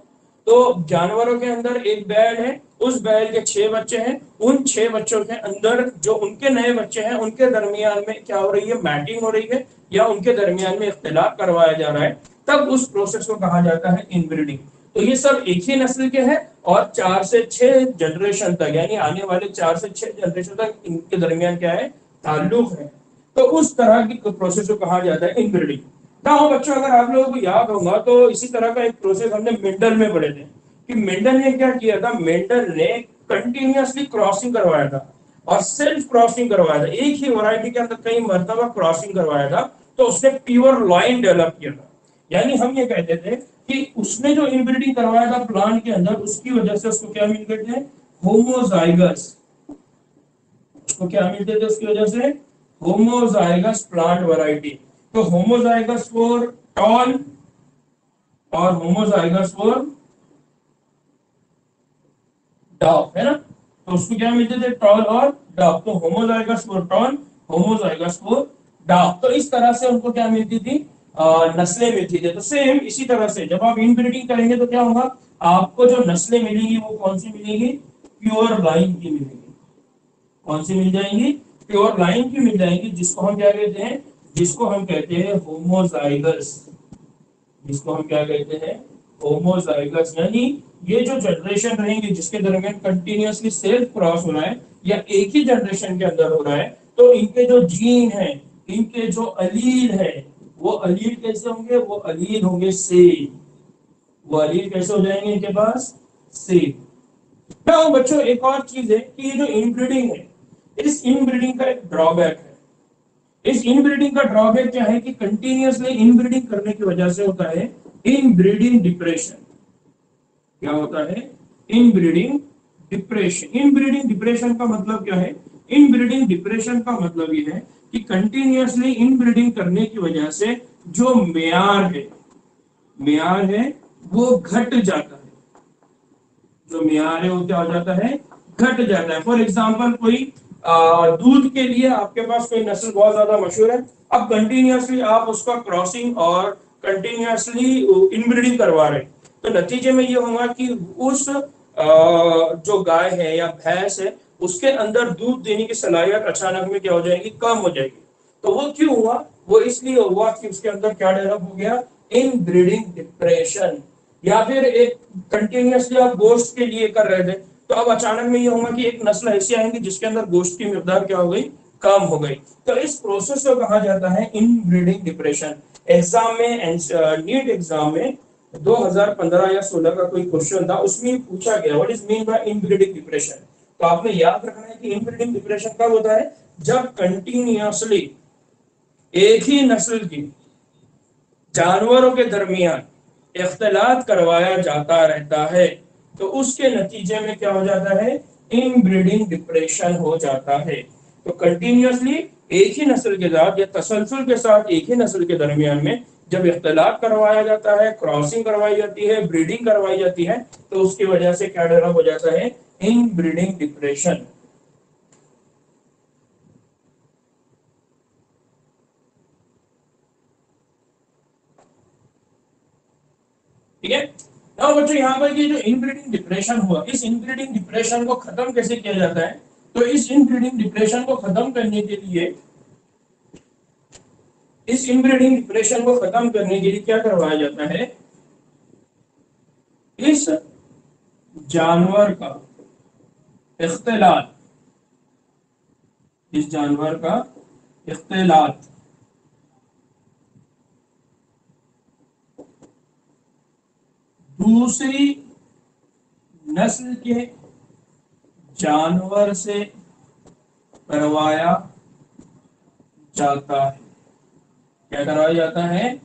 तो जानवरों के अंदर एक बैल है, उस बैल के 6 बच्चे हैं, उन 6 बच्चों के अंदर जो उनके नए बच्चे हैं उनके दरमियान में क्या हो रही है? मैटिंग हो रही है या उनके दरमियान में इख्तिलाफ करवाया जा रहा है। तब उस प्रोसेस को कहा जाता है इनब्रीडिंग। तो ये सब एक ही नस्ल के हैं और 4 से 6 जनरेशन तक, यानी आने वाले 4 से 6 जनरेशन तक इनके दरमियान क्या है? ताल्लुक है। तो उस तरह की प्रोसेस को कहा जाता है इनब्रीडिंग। ना हो बच्चों, अगर आप लोगों को याद होगा तो इसी तरह का एक प्रोसेस हमने मेंडल में पढ़े थे कि मेंडल ने क्या किया था? मेंडल ने कंटिन्यूअसली क्रॉसिंग करवाया था और सेल्फ क्रॉसिंग करवाया था। एक ही वैरायटी के अंदर कई मर्तबा क्रॉसिंग करवाया था, तो उसने प्योर लाइन डेवलप किया था। यानी हम ये कहते थे कि उसने जो इनब्रीडिंग करवाया था प्लांट के अंदर, उसकी वजह से उसको क्या मिल गए थे? होमोजाइगस। उसको क्या मिलते थे उसकी वजह से? Homozygous plant variety. तो होमोजाइगस फॉर टॉल और होमोजाइगस फॉर डार्क, है ना? तो उसको क्या मिलते थे? टॉल और डार्क। तो homozygous for tall, homozygous for dark. तो इस तरह से उनको क्या मिलती थी? नस्लें मिलती थी। तो सेम इसी तरह से जब आप इनब्रीडिंग करेंगे तो क्या होगा? आपको जो नस्लें मिलेंगी वो कौन सी मिलेंगी? प्योर लाइन की मिलेंगी। कौन सी मिल जाएंगी? प्योर लाइन की मिल जाएंगी, जिसको हम क्या कहते हैं? जिसको हम कहते हैं होमोजाइगस। जिसको हम क्या कहते हैं? होमोजाइगस। यानी ये जो जनरेशन रहेंगे जिसके दरमियान कंटिन्यूअसली सेल्फ क्रॉस हो रहा है या एक ही जनरेशन के अंदर हो रहा है, तो इनके जो जीन है, इनके जो अलील है, वो अलील कैसे होंगे? वो अलील होंगे सेम। वो अलील कैसे हो जाएंगे इनके पास? सेम। ना बच्चों एक और चीज है कि ये जो इनब्रीडिंग है, इस इनब्रीडिंग का एक ड्रॉबैक है। इस इनब्रीडिंग का ड्रॉबैक क्या है कि कंटिन्यूअसली इनब्रीडिंग करने की वजह से होता है इनब्रीडिंग डिप्रेशन। क्या होता है? Inbreeding depression. इनब्रीडिंग डिप्रेशन का मतलब क्या है? इनब्रीडिंग डिप्रेशन का मतलब ये है कि कंटिन्यूअसली इनब्रीडिंग करने की वजह से जो म्यार है वो घट जाता है। जो म्यार है वो क्या हो जाता है? घट जाता है। फॉर एग्जाम्पल कोई दूध के लिए आपके पास कोई नस्ल बहुत ज्यादा मशहूर है, अब कंटिन्यूअसली आप उसका क्रॉसिंग और कंटिन्यूअसली इनब्रीडिंग करवा रहे हैं, तो नतीजे में ये होगा कि उस जो गाय है या भैंस है उसके अंदर दूध देने की सलाहियत अचानक में क्या हो जाएगी? कम हो जाएगी। तो वो क्यों हुआ? वो इसलिए हुआ कि उसके अंदर क्या डेवलप हो गया? Inbreeding depression. या फिर एक कंटिन्यूअसली आप गोश्त के लिए कर रहे थे, तो अब अचानक में ये होगा कि एक नस्ल ऐसी आएंगी जिसके अंदर गोश्त की मिकदार क्या हो गई? कम हो गई। तो इस प्रोसेस को कहा जाता है इनब्रीडिंग डिप्रेशन। एग्जाम में नीट एग्जाम में 2015 या 16 का कोई क्वेश्चन था, उसमें पूछा गया what is mean by inbreeding depression. तो आपने याद रखना है कि इनब्रीडिंग डिप्रेशन कब होता है? जब कंटिन्यूअसली एक ही नस्ल की जानवरों के दरमियान इख्तलात करवाया जाता रहता है, तो उसके नतीजे में क्या हो जाता है? इनब्रीडिंग डिप्रेशन हो जाता है। तो कंटिन्यूअसली एक ही नस्ल के साथ या तसलसल के साथ एक ही नस्ल के दरमियान में जब इख्तलात करवाया जाता है, क्रॉसिंग करवाई जाती है, ब्रीडिंग करवाई जाती है, तो उसकी वजह से क्या डेवलप हो जाता है? Inbreeding depression. ठीक है। now बच्चों यहाँ पर ये जो इनब्रीडिंग डिप्रेशन हुआ, इस इनब्रीडिंग डिप्रेशन को खत्म कैसे किया जाता है? तो इस इनब्रीडिंग डिप्रेशन को खत्म करने के लिए, इस इनब्रीडिंग डिप्रेशन को खत्म करने के लिए क्या करवाया जाता है? इस जानवर का इख्तिलात, इस जानवर का इख्तिलात दूसरी नस्ल के जानवर से करवाया जाता है। क्या करवाया जाता है?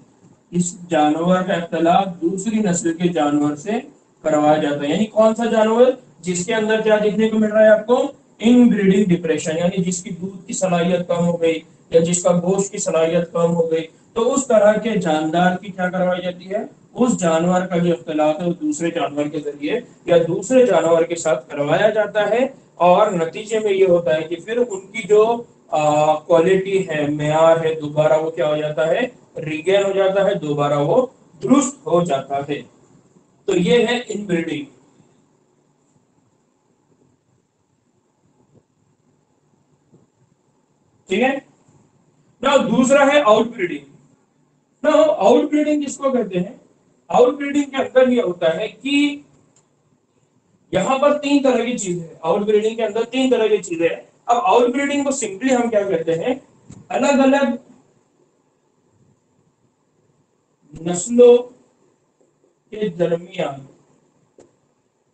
इस जानवर का इख्तिलात दूसरी नस्ल के जानवर से करवाया जाता है। यानी कौन सा जानवर? जिसके अंदर क्या देखने को मिल रहा है आपको? इनब्रीडिंग डिप्रेशन, यानी जिसकी दूध की सलाहियत कम हो गई या जिसका गोश्त की सलाहियत कम हो गई, तो उस तरह के जानदार की क्या करवाई जाती है? उस जानवर का जो इख्तिलात है वो दूसरे जानवर के जरिए या दूसरे जानवर के साथ करवाया जाता है। और नतीजे में ये होता है कि फिर उनकी जो क्वालिटी है, मेयार है, दोबारा वो क्या हो जाता है? रिगेन हो जाता है, दोबारा वो दुरुस्त हो जाता है। तो ये है इनब्रीडिंग। ठीक है। ना दूसरा है आउटब्रीडिंग। ना आउटब्रीडिंग किसको कहते हैं? आउटब्रीडिंग के अंदर ये होता है कि यहाँ पर तीन तरह की चीजें हैं। आउटब्रीडिंग के अंदर तीन तरह की चीजें हैं। अब आउटब्रीडिंग को सिंपली हम क्या कहते हैं? अलग अलग नस्लों के दरमियान,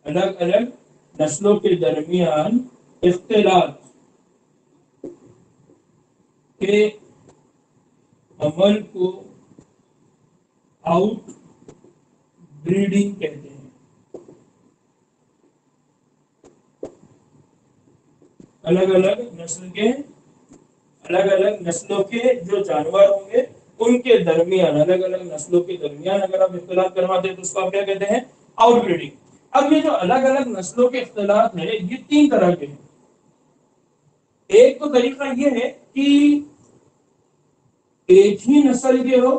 अलग अलग नस्लों के दरमियान इख्तिलात के अमल को आउट ब्रीडिंग कहते हैं। अलग अलग नस्ल के, अलग अलग नस्लों के जो जानवर होंगे उनके दरमियान, अलग अलग नस्लों के दरमियान अगर आप इख्तिलात करवाते हैं तो उसको आप क्या कहते हैं? आउटब्रीडिंग। अब ये जो अलग अलग नस्लों के इख्तिलात है ये तीन तरह के हैं। एक तो तरीका ये है कि एक ही नस्ल के हो,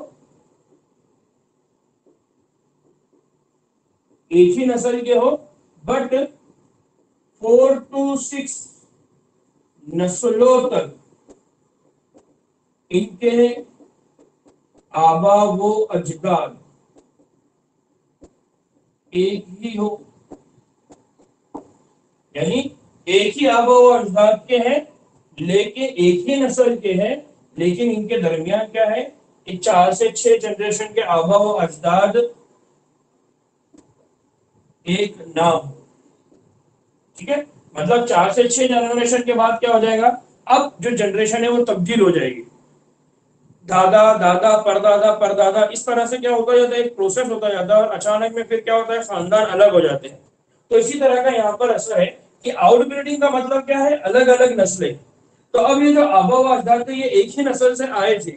एक ही नस्ल के हो, बट 4 to 6 नस्लों तक इनके आबा वो अजदाद एक ही हो। यानी एक ही आबा वो अजदाद के हैं, लेकिन एक ही नस्ल के हैं, लेकिन इनके दरमियान क्या है? कि 4 से 6 जनरेशन के आबा व अजदाद एक ना हो। ठीक है, मतलब 4 से 6 जनरेशन के बाद क्या हो जाएगा, अब जो जनरेशन है वो तब्दील हो जाएगी। दादा दादा परदादा परदादा इस तरह से क्या होता जाता है, एक प्रोसेस होता जाता है और अचानक में फिर क्या होता है, खानदान अलग हो जाते हैं। तो इसी तरह का यहाँ पर असर है कि आउटब्रीडिंग का मतलब क्या है, अलग अलग नस्लें। तो अब ये जो आबा व अजदाद थे ये एक ही नस्ल से आए थे,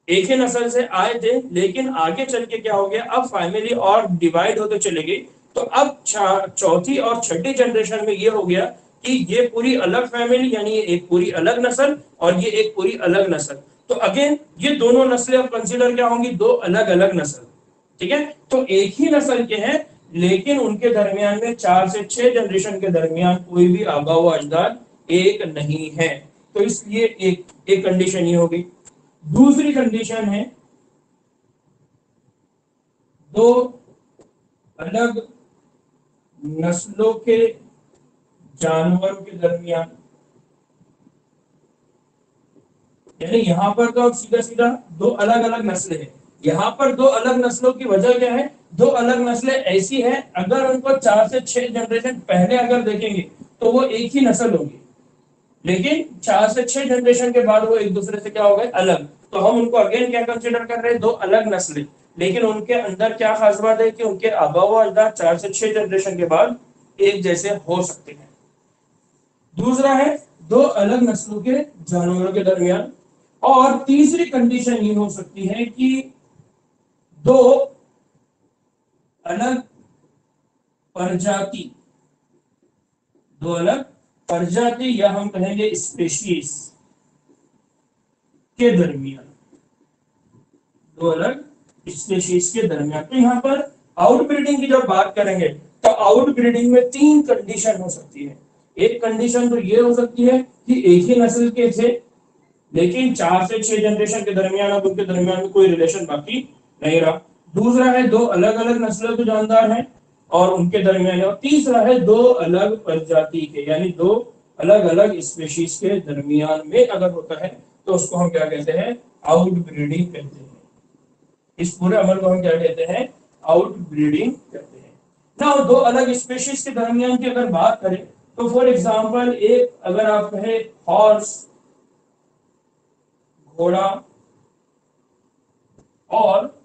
एक ही नस्ल से आए थे, लेकिन आगे चल के क्या हो गया, अब फैमिली और डिवाइड होते चले गई। तो अब चौथी और छठी जनरेशन में ये हो गया कि ये पूरी अलग फैमिली, यानी ये एक पूरी अलग नस्ल और ये एक पूरी अलग नस्ल। तो अगेन ये दोनों नस्लें अब कंसीडर क्या होंगी, दो अलग अलग नस्ल। ठीक है, तो एक ही नस्ल के हैं लेकिन उनके दरमियान में 4 से 6 जनरेशन के दरमियान कोई भी आबा व अजदाद एक नहीं है। तो इसलिए एक कंडीशन ये होगी। दूसरी कंडीशन है दो अलग नस्लों के जानवरों के दरमियान, यानी यहां पर तो अब सीधा सीधा दो अलग अलग नस्लें हैं। यहां पर दो अलग नस्लों की वजह क्या है, दो अलग नस्लें ऐसी हैं अगर उनको 4 से 6 जनरेशन पहले अगर देखेंगे तो वो एक ही नस्ल होगी, लेकिन 4 से 6 जनरेशन के बाद वो एक दूसरे से क्या हो गए, अलग। तो हम उनको अगेन क्या कंसीडर कर रहे हैं, दो अलग नस्लें, लेकिन उनके अंदर क्या खास बात है कि उनके आबा व अजदाद 4 से 6 जनरेशन के बाद एक जैसे हो सकते हैं। दूसरा है दो अलग नस्लों के जानवरों के दरमियान। और तीसरी कंडीशन ये हो सकती है कि दो अलग प्रजाति, दो अलग प्रजाति या हम कहेंगे स्पेशीज के दरमियान, दो अलग स्पेशीज के दरमियान। तो यहां पर आउटब्रीडिंग की जब बात करेंगे तो आउटब्रीडिंग में तीन कंडीशन हो सकती है। एक कंडीशन तो ये हो सकती है कि एक ही नस्ल के थे लेकिन 4 से 6 जनरेशन के दरमियान अब उनके दरमियान में कोई रिलेशन बाकी नहीं रहा। दूसरा है दो अलग अलग नस्लों के जानदार हैं और उनके दरमियान, और तीसरा है दो अलग प्रजाति के, यानी दो अलग अलग स्पेशीज के दरमियान में अगर होता है तो उसको हम क्या कहते हैं, आउटब्रीडिंग कहते हैं। इस पूरे अमल को हम क्या कहते हैं, आउटब्रीडिंग कहते हैं ना। दो अलग स्पेशीज के दरमियान की अगर बात करें तो फॉर एग्जांपल एक अगर आप कहें हॉर्स, घोड़ा, और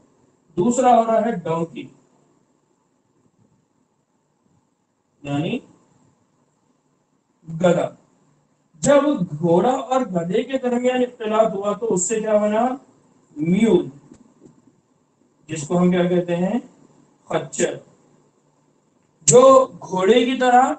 दूसरा हो रहा है डोंकी, यानी गधा। जब घोड़ा और गधे के दरमियान इख्तिलाफ हुआ तो उससे क्या बना, म्यूल, जिसको हम क्या कहते हैं, खच्चर। जो घोड़े की तरह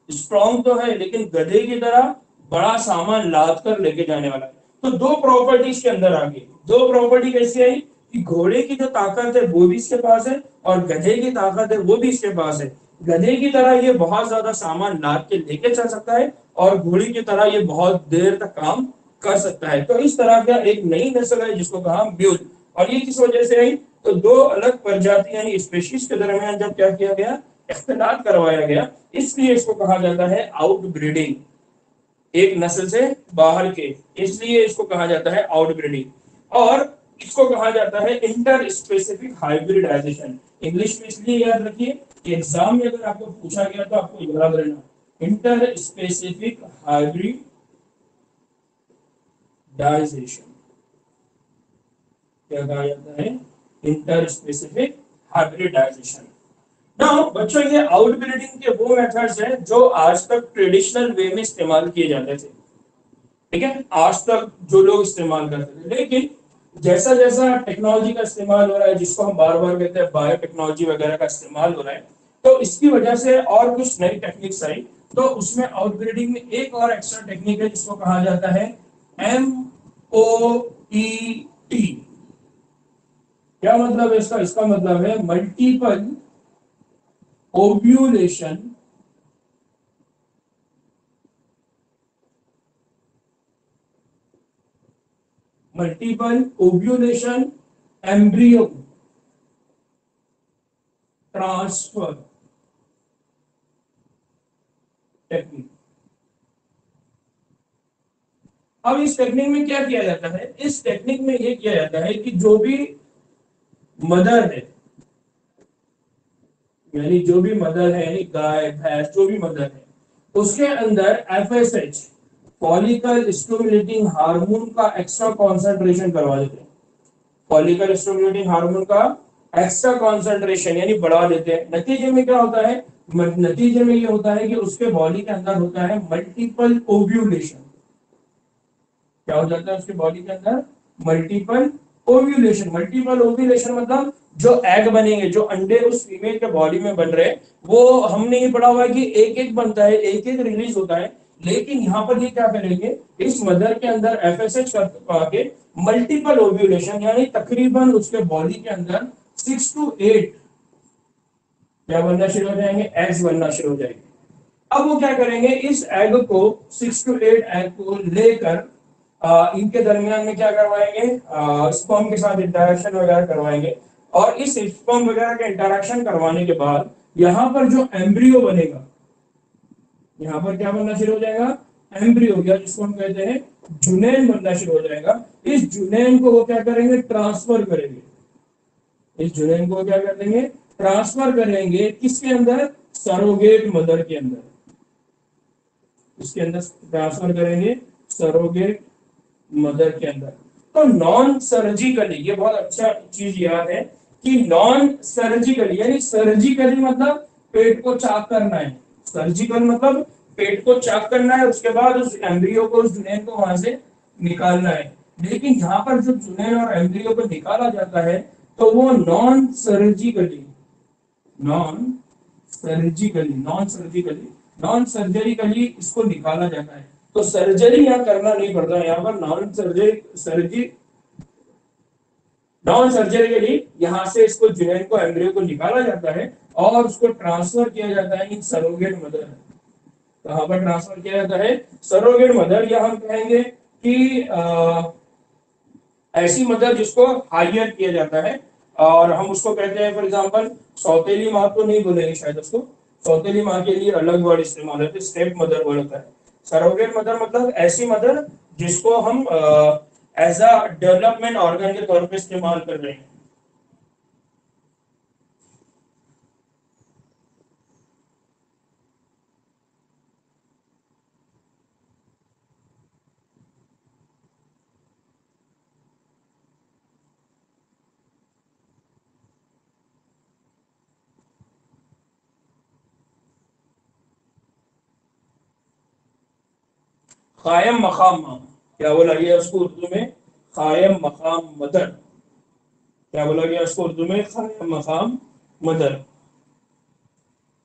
स्ट्रॉन्ग तो है लेकिन गधे की तरह बड़ा सामान लाद कर लेके जाने वाला है। तो दो प्रॉपर्टीज के अंदर आ गई। दो प्रॉपर्टी कैसी आई कि घोड़े की जो ताकत है वो भी इसके पास है और गधे की ताकत है वो भी इसके पास है। गधे की तरह ये बहुत ज्यादा सामान लाद के लेके चल सकता है और घोड़ी की तरह ये बहुत देर तक काम कर सकता है। तो इस तरह का एक नई नस्ल है जिसको कहा म्यूल। और ये किस वजह से आई, तो दो अलग प्रजाति यानी स्पेशीज के दरमियान जब क्या किया गया, इख्तिलात करवाया गया, इसलिए इसको कहा जाता है आउटब्रीडिंग। एक नस्ल से बाहर के, इसलिए इसको कहा जाता है आउटब्रीडिंग। और इसको कहा जाता है इंटर स्पेसिफिक हाइब्रिडाइजेशन। इंग्लिश में इसलिए याद रखिए कि एग्जाम में अगर आपको पूछा गया तो आपको याद रहना, इंटर स्पेसिफिक हाइब्रिडाइजेशन क्या कहा जाता है, इंटर स्पेसिफिक हाइब्रिडाइजेशन। नाउ बच्चों ये आउटब्रीडिंग के वो मेथड्स हैं जो आज तक ट्रेडिशनल वे में इस्तेमाल किए जाते थे। ठीक है, आज तक जो लोग इस्तेमाल करते थे, लेकिन जैसा जैसा टेक्नोलॉजी का इस्तेमाल हो रहा है, जिसको हम बार बार कहते हैं बायोटेक्नोलॉजी वगैरह का इस्तेमाल हो रहा है, तो इसकी वजह से और कुछ नई टेक्निक्स आई। तो उसमें आउटब्रीडिंग में एक और एक्स्ट्रा टेक्निक है जिसको कहा जाता है MOET। क्या मतलब है इसका, इसका मतलब है multiple ovulation multiple ovulation embryo transfer technique. अब इस टेक्निक में क्या किया जाता है, इस टेक्निक में ये किया जाता है कि जो भी मदर है, यानी जो भी मदर है, यानी गाय भैंस जो भी मदर है, उसके अंदर एफएसएच फॉलिकल स्टिमुलेटिंग हार्मोन का एक्स्ट्रा कॉन्सेंट्रेशन करवा देते हैं। फॉलिकल स्टिमुलेटिंग हार्मोन का एक्स्ट्रा कॉन्सेंट्रेशन यानी बढ़ा देते हैं। नतीजे में क्या होता है, नतीजे में ये होता है कि उसके बॉडी के अंदर होता है मल्टीपल ओव्यूलेशन। क्या हो जाता है उसके बॉडी के अंदर, मल्टीपल ओव्यूलेशन। मल्टीपल ओव्यूलेशन मतलब जो एग बनेंगे, जो अंडे उस फीमेल के बॉडी में बन रहे हैं, वो हमने ये पढ़ा हुआ है कि एक एक बनता है, एक एक रिलीज होता है। लेकिन यहाँ पर ये क्या करेंगे, इस मदर के अंदर एफएसएच करवा के मल्टीपल ओव्यूलेशन यानी तकरीबन उसके बॉडी के अंदर 6 to 8 क्या बनना शुरू हो जाएंगे, एग्स बनना शुरू हो जाएंगे। अब वो क्या करेंगे, इस एग को 6 to 8 एग को लेकर इनके दरमियान में क्या करवाएंगे, स्पर्म के साथ इंटरेक्शन वगैरह करवाएंगे। और इस स्पर्म वगैरह के इंटरेक्शन करवाने के बाद यहाँ पर जो एम्ब्रियो बनेगा, यहाँ पर क्या बनना शुरू हो जाएगा, एम्ब्रियो, या जिसको हम कहते हैं जुनेन बनना शुरू हो जाएगा। इस जुनेन को वो क्या करेंगे, ट्रांसफर करेंगे। इस जुनेन को क्या कर देंगे, ट्रांसफर करेंगे किसके अंदर, सरोगेट मदर के अंदर। इसके अंदर ट्रांसफर करेंगे सरोगेट मदर के अंदर। तो नॉन सर्जिकली, ये बहुत अच्छा चीज याद है कि नॉन सर्जिकली यानी सर्जिकली मतलब पेट को चाक करना है, सर्जिकल मतलब पेट को चाक करना है, उसके बाद उस एम्ब्रियो को, उस जुनेन को वहां से निकालना है। लेकिन यहाँ पर जो जुनेन और एम्ब्रियो को निकाला जाता है तो वो non surgically, non surgically, non surgically, non surgically इसको निकाला जाता है। तो सर्जरी यहाँ करना नहीं पड़ता, यहाँ पर नॉन सर्जरी, नॉन सर्जरिकली यहाँ से इसको जुनेन को, एम्ब्रियो को निकाला जाता है और उसको ट्रांसफर किया जाता है इन सरोगेट मदर। कहां पर ट्रांसफर किया जाता है, सरोगेट मदर, या हम कहेंगे कि ऐसी मदर जिसको हायर किया जाता है, और हम उसको कहते हैं फॉर एग्जांपल सौतेली माँ तो नहीं बोलेंगे शायद उसको, सौतेली माँ के लिए अलग वर्ड इस्तेमाल होता है, स्टेप मदर वर्ड होता है। सरोगेट मदर मतलब ऐसी मदर जिसको हम एज अ डेवलपमेंट ऑर्गन के तौर पे इस्तेमाल कर रहे हैं। कायम मकाम माँ, क्या बोला गया उसको उर्दू में, कायम मकाम मदर। क्या बोला गया उसको उर्दू में, कायम मकाम मदर।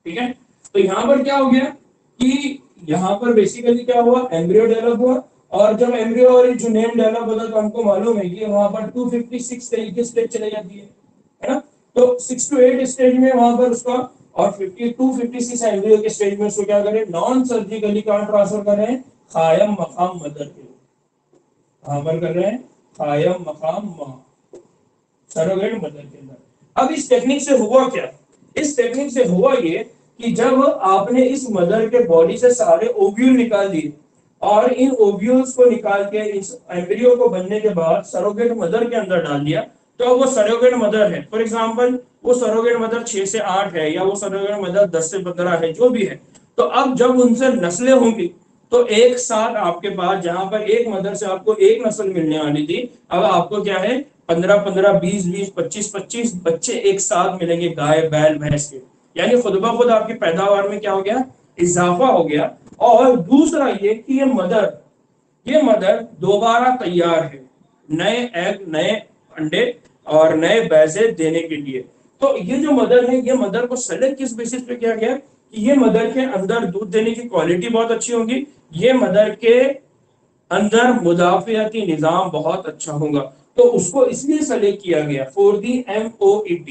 ठीक है, तो यहाँ पर क्या हो गया कि यहाँ पर बेसिकली क्या हुआ, एम्ब्रियो डेवलप हुआ, और जब एम्ब्रियो और जुनेन डेवलप होता है तो हमको मालूम है कि वहां पर 256 तरीके स्टेज चले जाती है ना। तो 6 to 8 स्टेज में वहां पर उसका, और 52-56 एम्ब्रियो के स्टेज में उसको क्या करें, नॉन सर्जिकली कहाँ ट्रांसफर कर रहे हैं, कायम मकाम मदर के, कहां पर कर रहे हैं, कायम मकाम माँ, सरोगेट मदर के अंदर। अब इस टेक्निक से हुआ क्या, इस टेक्निक से हुआ ये कि जब आपने इस मदर के बॉडी से सारे ओव्यूल निकाल दिए और इन ओव्यूल्स को निकाल के इस एम्ब्रियो को बनने के बाद सरोगेट मदर के अंदर डाल दिया, तो वो सरोगेट मदर है। फॉर एग्जांपल वो सरोगेट मदर 6 से 8 है, या वो सरोगेट मदर 10 से 15 है, जो भी है। तो अब जब उनसे नस्लें होंगी तो एक साथ आपके पास, जहां पर एक मदर से आपको एक नस्ल मिलने वाली थी, अब आपको क्या है, 15-15, 20-20, 25-25 बच्चे एक साथ मिलेंगे गाय बैल भैंस के। यानी खुद ब खुद आपकी पैदावार में क्या हो गया, इजाफा हो गया। और दूसरा ये कि ये मदर दोबारा तैयार है नए एग, नए अंडे और नए बैजे देने के लिए। तो ये जो मदर है, ये मदर को सेलेक्ट किस बेसिस पे किया गया कि ये मदर के अंदर दूध देने की क्वालिटी बहुत अच्छी होगी, ये मदर के अंदर मुदाफियाती निजाम बहुत अच्छा होगा। तो उसको इसलिए सेलेक्ट किया गया फॉर दी MOET,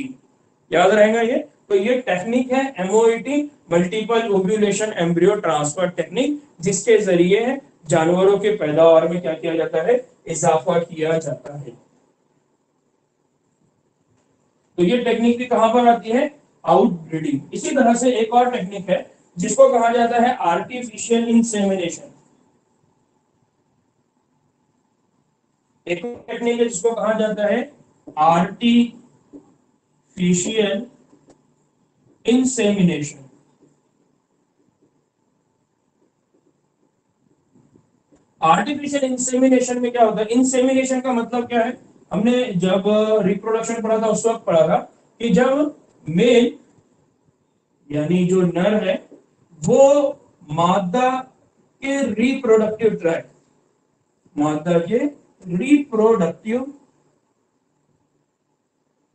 याद रहेगा ये। तो ये टेक्निक है MOET, multiple ovulation embryo transfer technique, जिसके जरिए जानवरों के पैदावार में क्या किया जाता है, इजाफा किया जाता है। तो ये टेक्निक भी कहां पर आती है, आउटब्रीडिंग। इसी तरह से एक और टेक्निक है जिसको कहा जाता है आर्टिफिशियल इंसेमिनेशन। एक टेक्निक है जिसको कहा जाता है आर्टिफिशियल इंसेमिनेशन। आर्टिफिशियल इंसेमिनेशन में क्या होता है? इंसेमिनेशन का मतलब क्या है? हमने जब रिप्रोडक्शन पढ़ा था उस वक्त पढ़ा था कि जब मेल यानी जो नर है वो मादा के रिप्रोडक्टिव ट्रैक्ट, मादा के रिप्रोडक्टिव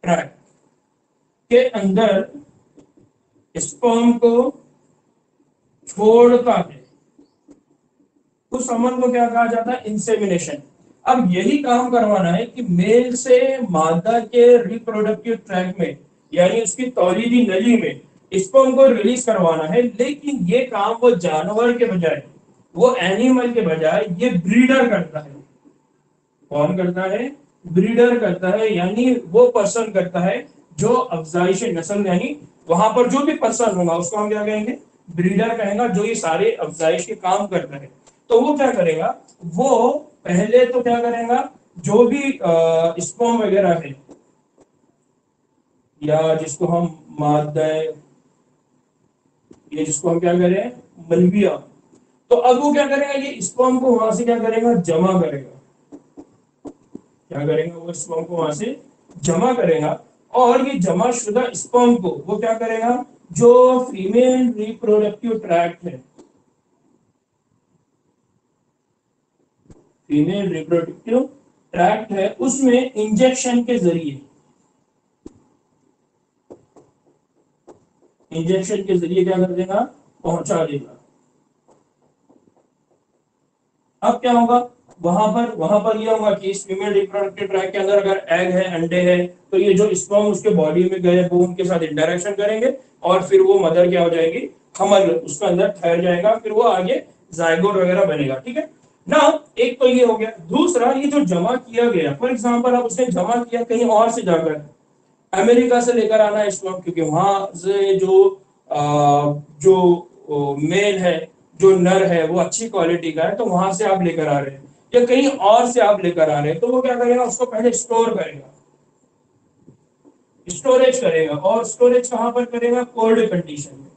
ट्रैक्ट के अंदर स्पर्म को छोड़ता है, उस अमल को क्या कहा जाता है? इंसेमिनेशन। अब यही काम करवाना है कि मेल से मादा के रिप्रोडक्टिव ट्रैक्ट में यानी उसकी तौलीदी नली में स्पर्म को रिलीज करवाना है, लेकिन ये काम वो जानवर के बजाय, वो एनिमल के बजाय ये ब्रीडर करता है। कौन करता है? ब्रीडर करता है, यानी वो पर्सन करता है जो अफजाइश नस्ल, यानी वहां पर जो भी पर्सन होगा उसको हम क्या कहेंगे? ब्रीडर कहेंगे, जो ये सारे अफजाइश के काम करता है। तो वो क्या करेगा? वो पहले तो क्या करेगा, जो भी स्पर्म वगैरह है या जिसको हम मादा, ये जिसको हम क्या करें, मलबिया, तो अब वो क्या करेगा? ये स्पर्म को वहां से क्या करेगा? जमा करेगा। क्या करेगा? वो स्पर्म को वहां से जमा करेगा, और ये जमा शुदा स्पर्म को वो क्या करेगा? जो फीमेल रिप्रोडक्टिव ट्रैक्ट है, फीमेल रिप्रोडक्टिव ट्रैक्ट है, उसमें इंजेक्शन के जरिए, इंजेक्शन के जरिए क्या कर देगा? पहुंचा देगा। अब क्या होगा? वहां पर यह होगा कि इस फीमेल रिप्रोडक्टिव ट्रैक्ट के अंदर अगर एग है, अंडे है, तो ये जो स्पर्म उसके बॉडी में गए वो उनके साथ इंटरेक्शन करेंगे, और फिर वो मदर क्या हो जाएगी? हमल उसके अंदर ठहर जाएगा, फिर वो आगे जायगोट वगैरह बनेगा। ठीक है ना? एक तो ये हो गया। दूसरा, ये जो जमा किया गया, फॉर एग्जाम्पल अब उसने जमा किया कहीं और से जाकर, अमेरिका से लेकर आना है स्पर्म, क्योंकि वहां से जो मेल है, जो नर है, वो अच्छी क्वालिटी का है, तो वहां से आप लेकर आ रहे हैं, या कहीं और से आप लेकर आ रहे हैं, तो वो क्या करेगा? उसको पहले स्टोर करेगा, स्टोरेज करेगा। और स्टोरेज कहां पर करेगा? कोल्ड कंडीशन में।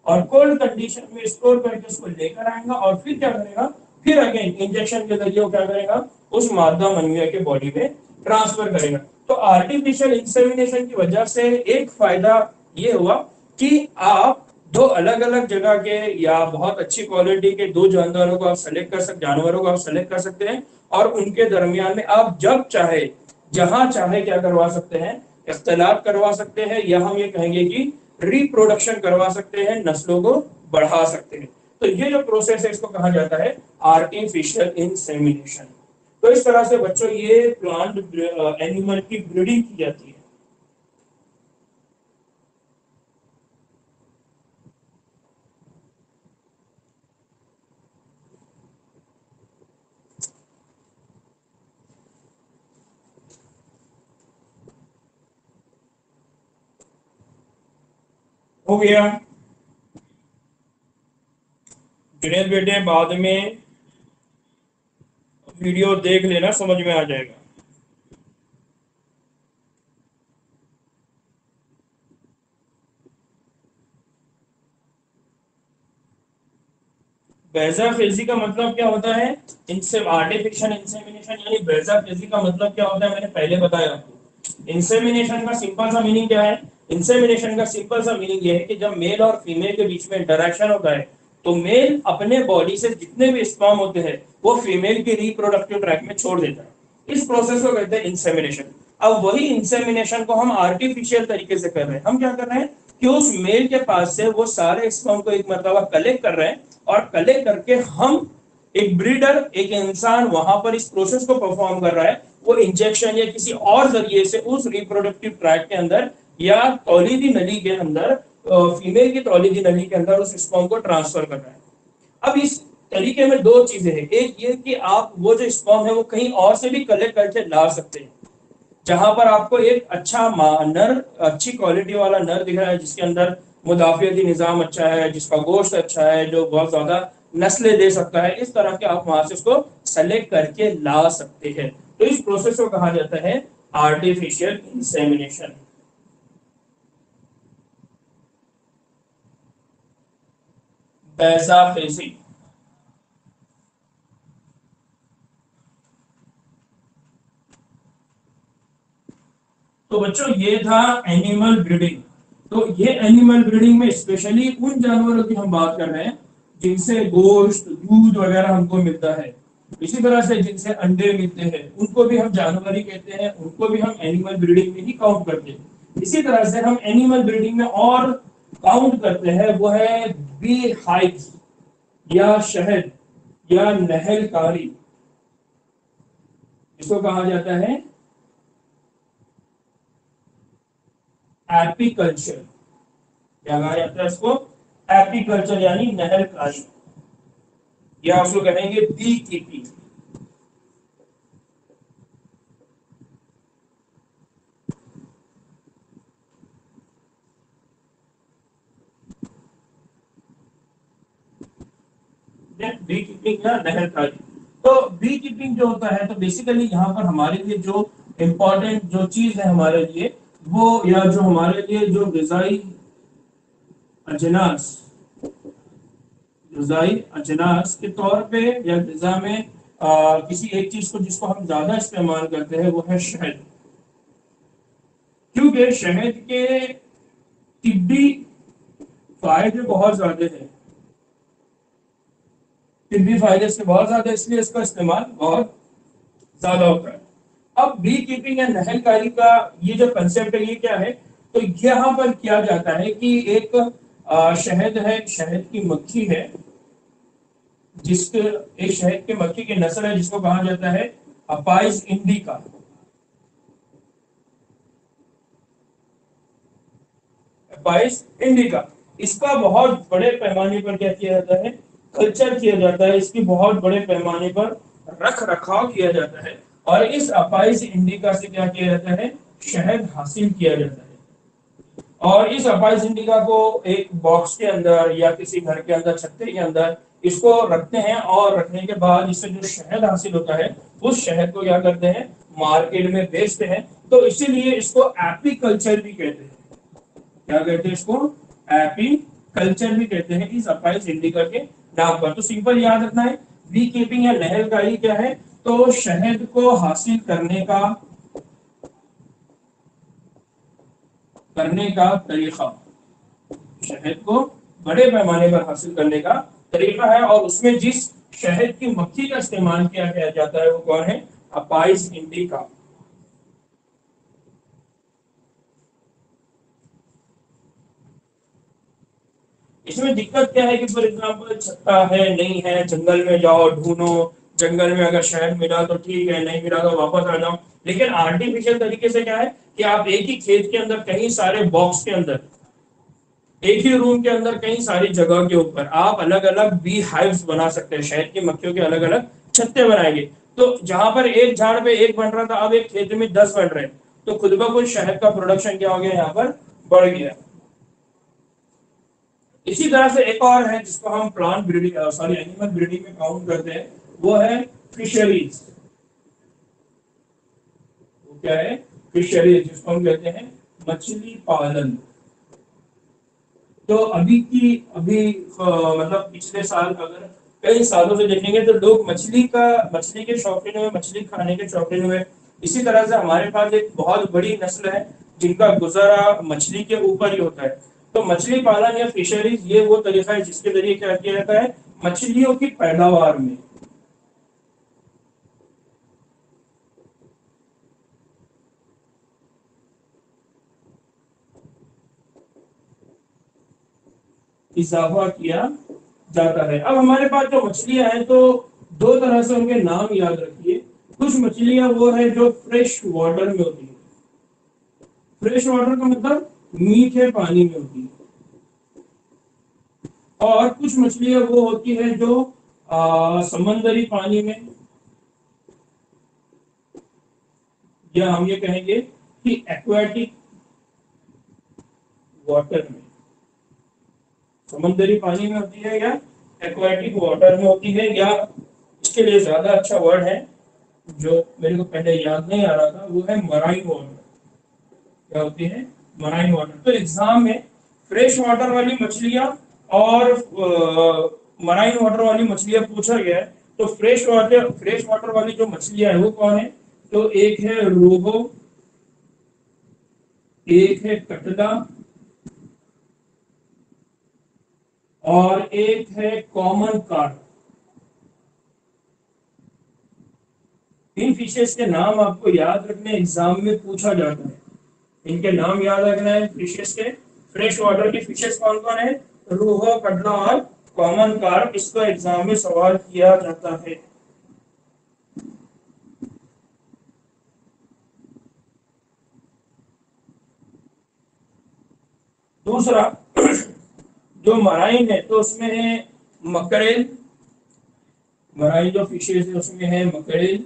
और कोल्ड कंडीशन में स्टोर करके उसको लेकर आएगा, और फिर क्या करेगा? फिर अगेन इंजेक्शन के जरिए वो क्या करेगा? उस मादा मनुष्य के बॉडी में ट्रांसफर करेगा। तो आर्टिफिशियल इंसेमिनेशन की वजह से एक फायदा ये हुआ कि आप दो अलग अलग जगह के या बहुत अच्छी क्वालिटी के दो जानवरों को आप सेलेक्ट कर सकते, जानवरों को आप सेलेक्ट कर सकते हैं, और उनके दरमियान में आप जब चाहे जहां चाहे क्या करवा सकते हैं? इख्तिलात करवा सकते हैं, या हम ये कहेंगे कि रिप्रोडक्शन करवा सकते हैं, नस्लों को बढ़ा सकते हैं। तो ये जो प्रोसेस है इसको कहा जाता है आर्टिफिशियल इंसेमिनेशन। तो इस तरह से बच्चों ये प्लांट एनिमल की ब्रीडिंग की जाती है। हो गया जुनेद बेटे, बाद में वीडियो देख लेना, समझ में आ जाएगा। बेज़ाफेजी का मतलब क्या होता है? इनसे आर्टिफिशियल इंसेमिनेशन यानी बेज़ाफेजी का मतलब क्या होता है, मैंने पहले बताया आपको। इंसेमिनेशन का सिंपल सा मीनिंग क्या है? इंसेमिनेशन का सिंपल सा मीनिंग ये है कि जब मेल और फीमेल के बीच में इंटरेक्शन होता है, तो मेल अपने बॉडी से जितने भी स्पर्म होते हैं वो फीमेल के रिप्रोडक्टिव ट्रैक में छोड़ देता है। इस प्रोसेस को कहते हैं इंसेमिनेशन। अब वही इंसेमिनेशन को हम आर्टिफिशियल तरीके से कर रहे हैं। हम क्या कर रहे हैं कि उस मेल के पास से वो सारे स्पर्म को एक मरतबा कलेक्ट कर रहे हैं, और कलेक्ट करके हम एक ब्रीडर, एक इंसान वहां पर इस प्रोसेस को परफॉर्म कर रहा है, वो इंजेक्शन या किसी और जरिए से उस रिप्रोडक्टिव ट्रैक्ट के अंदर या तौलीदी नली के अंदर, फीमेल की तौलीदी नली के अंदर उस स्पर्म को ट्रांसफर कर रहा है। अब इस तरीके में दो चीजें हैं। एक ये कि आप वो जो स्पर्म है वो कहीं और से भी कलेक्ट करके ला सकते हैं, जहां पर आपको एक अच्छा नर, अच्छी क्वालिटी वाला नर दिख रहा है, जिसके अंदर मुदाफियती निजाम अच्छा है, जिसका गोश्त अच्छा है, जो बहुत ज्यादा नस्लें दे सकता है, इस तरह के आप वहां से उसको सेलेक्ट करके ला सकते हैं। तो इस प्रोसेस को कहा जाता है आर्टिफिशियल इंसेमिनेशन। पैसा फेसी। तो बच्चों ये था एनिमल ब्रीडिंग। तो ये एनिमल ब्रीडिंग में स्पेशली उन जानवरों की हम बात कर रहे हैं जिनसे गोश्त दूध वगैरह हमको मिलता है। इसी तरह से जिनसे अंडे मिलते हैं उनको भी हम जानवर ही कहते हैं, उनको भी हम एनिमल ब्रीडिंग में ही काउंट करते हैं। इसी तरह से हम एनिमल ब्रीडिंग में और काउंट करते हैं, वो है बी हाइव्स या शहद या नहलकारी, इसको कहा जाता है एपीकल्चर। क्या कहा जाता है इसको? एपीकल्चर यानी नहलकारी, या उसको कहेंगे बी कीपिंग। बी कीपिंग या नहलकारी। तो बी कीपिंग जो होता है, तो बेसिकली यहाँ पर हमारे लिए जो इम्पोर्टेंट जो चीज है हमारे लिए वो, या जो हमारे लिए जो ग़िज़ाई अजनास, ग़िज़ाई अजनास के तौर पे या ग़िज़ा में किसी एक चीज को जिसको हम ज्यादा इस्तेमाल करते हैं वो है शहद। क्योंकि शहद के तिब्बी फायदे बहुत ज्यादा हैं, तिब्बी फायदे इसके बहुत ज्यादा, इसलिए इसका इस्तेमाल बहुत ज्यादा होता है। अब बी कीपिंग या नहलकारी का ये जो कंसेप्ट है ये क्या है? तो यहाँ पर किया जाता है कि एक शहद है, शहद की मक्खी है, जिसके एक शहद के मक्खी की नस्ल है जिसको कहा जाता है अपाइस इंडिका। अपाइस इंडिका, इसका बहुत बड़े पैमाने पर क्या किया जाता है? कल्चर किया जाता है, इसकी बहुत बड़े पैमाने पर रख रखाव किया जाता है, और इस अपाइस इंडिका से क्या किया जाता है? शहद हासिल किया जाता है। और इस अपाइस इंडिका को एक बॉक्स के अंदर या किसी घर के अंदर, छत्ते के अंदर इसको रखते हैं, और रखने के बाद इससे जो शहद हासिल होता है उस शहद को क्या करते हैं? मार्केट में बेचते हैं। तो इसीलिए इसको एपीकल्चर भी कहते हैं। क्या कहते हैं इसको? एपी कल्चर भी कहते हैं इस अपाइस इंडिका के नाम पर। तो सिंपल याद रखना है, बी कीपिंग या नहलकारी क्या है? तो शहद को हासिल करने का तरीका, शहद को बड़े पैमाने पर हासिल करने का तरीका है, और उसमें जिस शहद की मक्खी का इस्तेमाल किया जाता है वो कौन है? अपाइस इंडिका। इसमें दिक्कत क्या है कि फॉर एग्जाम्पल छत्ता है नहीं है, जंगल में जाओ ढूंढो, जंगल में अगर शहद मिला तो ठीक है, नहीं मिला तो वापस आ जाओ। लेकिन आर्टिफिशियल तरीके से क्या है कि आप एक ही खेत के अंदर कई सारे बॉक्स के अंदर, एक ही रूम के अंदर कई सारी जगह के ऊपर आप अलग अलग बी हाइव्स बना सकते हैं, शहद की मक्खियों के अलग अलग छत्ते बनाएंगे। तो जहां पर एक झाड़ पे एक बन रहा था, अब एक खेत में 10 बन रहे हैं, तो खुद ब खुद शहद का प्रोडक्शन क्या हो गया? यहाँ पर बढ़ गया। इसी तरह से एक और है जिसको हम plant breeding, sorry animal breeding में काउंट करते हैं, वो है फिशरीज। वो क्या है? फिशरीज, जिसको हम कहते हैं मछली पालन। तो मतलब पिछले साल अगर कई सालों से देखेंगे तो लोग मछली के शौकीन हुए, मछली खाने के शौकीन हुए। इसी तरह से हमारे पास एक बहुत बड़ी नस्ल है जिनका गुजारा मछली के ऊपर ही होता है। तो मछली पालन या फिशरीज ये वो तरीका है जिसके जरिए क्या किया जाता है? मछलियों की पैदावार में इजाफा किया जाता है। अब हमारे पास जो मछलियां हैं तो दो तरह से उनके नाम याद रखिए। कुछ मछलियां वो है जो फ्रेश वाटर में होती है, फ्रेश वाटर का मतलब मीठे पानी में होती है, और कुछ मछलियां वो होती है जो समंदरी पानी में, या हम ये कहेंगे कि एक्वाटिक वाटर में, समंदरी पानी में होती है या एक्वाटिक वाटर में होती है, या इसके लिए ज्यादा अच्छा वर्ड है जो मेरे को पहले याद नहीं आ रहा था, वो है मराइन वाटर। क्या होती है? Marine water. तो एग्जाम में फ्रेश वाटर वाली मछलियां और मराइन वाटर वाली मछलियां पूछा गया है। तो फ्रेश वाटर वाली जो मछलियां है वो कौन है? तो एक है रोहू, एक है कटला, और एक है कॉमन कार्प। इन फिशेस के नाम आपको याद रखने, एग्जाम में पूछा जाता है। इनके नाम याद रखना है फिशेस के। फ्रेश वाटर की फिशेस कौन कौन है? रोहू, कटला और कॉमन कार्प। इसको एग्जाम में सवाल किया जाता है। दूसरा, जो मराइन है तो उसमें है मकरेल। मराइन जो फिशेस है उसमें है मकरेल,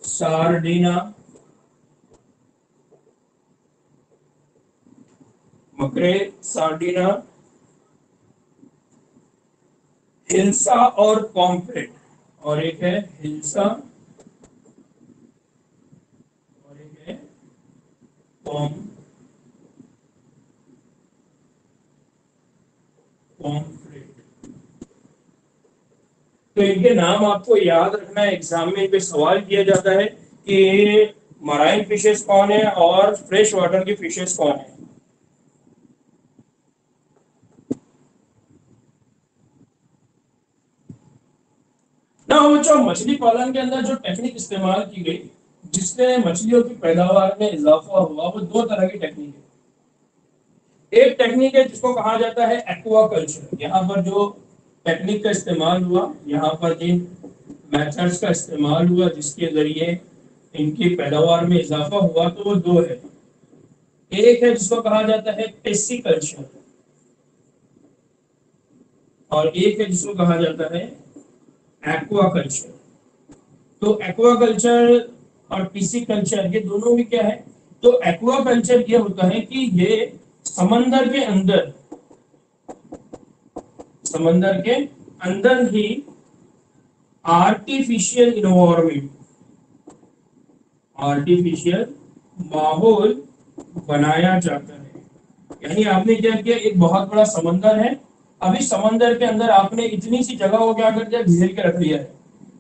सार्डिना, मकरेल, सार्डिना, हिल्सा और पॉम्फ्रेट। और एक है हिल्सा, और एक है पॉम्फ्रेट। तो इनके नाम आपको याद रखना है, एग्जाम में इन पे सवाल किया जाता है कि मराइन फिशेस कौन है और फ्रेश वाटर की फिशेस कौन है। ना बच्चों, मछली पालन के अंदर जो टेक्निक इस्तेमाल की गई जिससे मछलियों की पैदावार में इजाफा हुआ, वो दो तरह की टेक्निक है। एक टेक्निक है जिसको कहा जाता है एक्वा कल्चर। यहाँ पर जो टेक्निक का इस्तेमाल हुआ, यहाँ पर जिन मेथड्स का इस्तेमाल हुआ जिसके जरिए इनकी पैदावार में इजाफा हुआ, तो वो दो है। एक है जिसको कहा जाता है पेसिकल्चर, और एक है जिसको कहा जाता है एक्वाकल्चर। तो एक्वाकल्चर और पिसिकल्चर ये दोनों भी क्या है? तो एक्वाकल्चर ये होता है कि ये समंदर के अंदर, समंदर के अंदर ही आर्टिफिशियल इन्वायरमेंट, आर्टिफिशियल माहौल बनाया जाता है। यानी आपने क्या किया, एक बहुत बड़ा समंदर है, अभी समंदर के अंदर आपने इतनी सी जगह को क्या कर दिया, घेर के रख लिया है।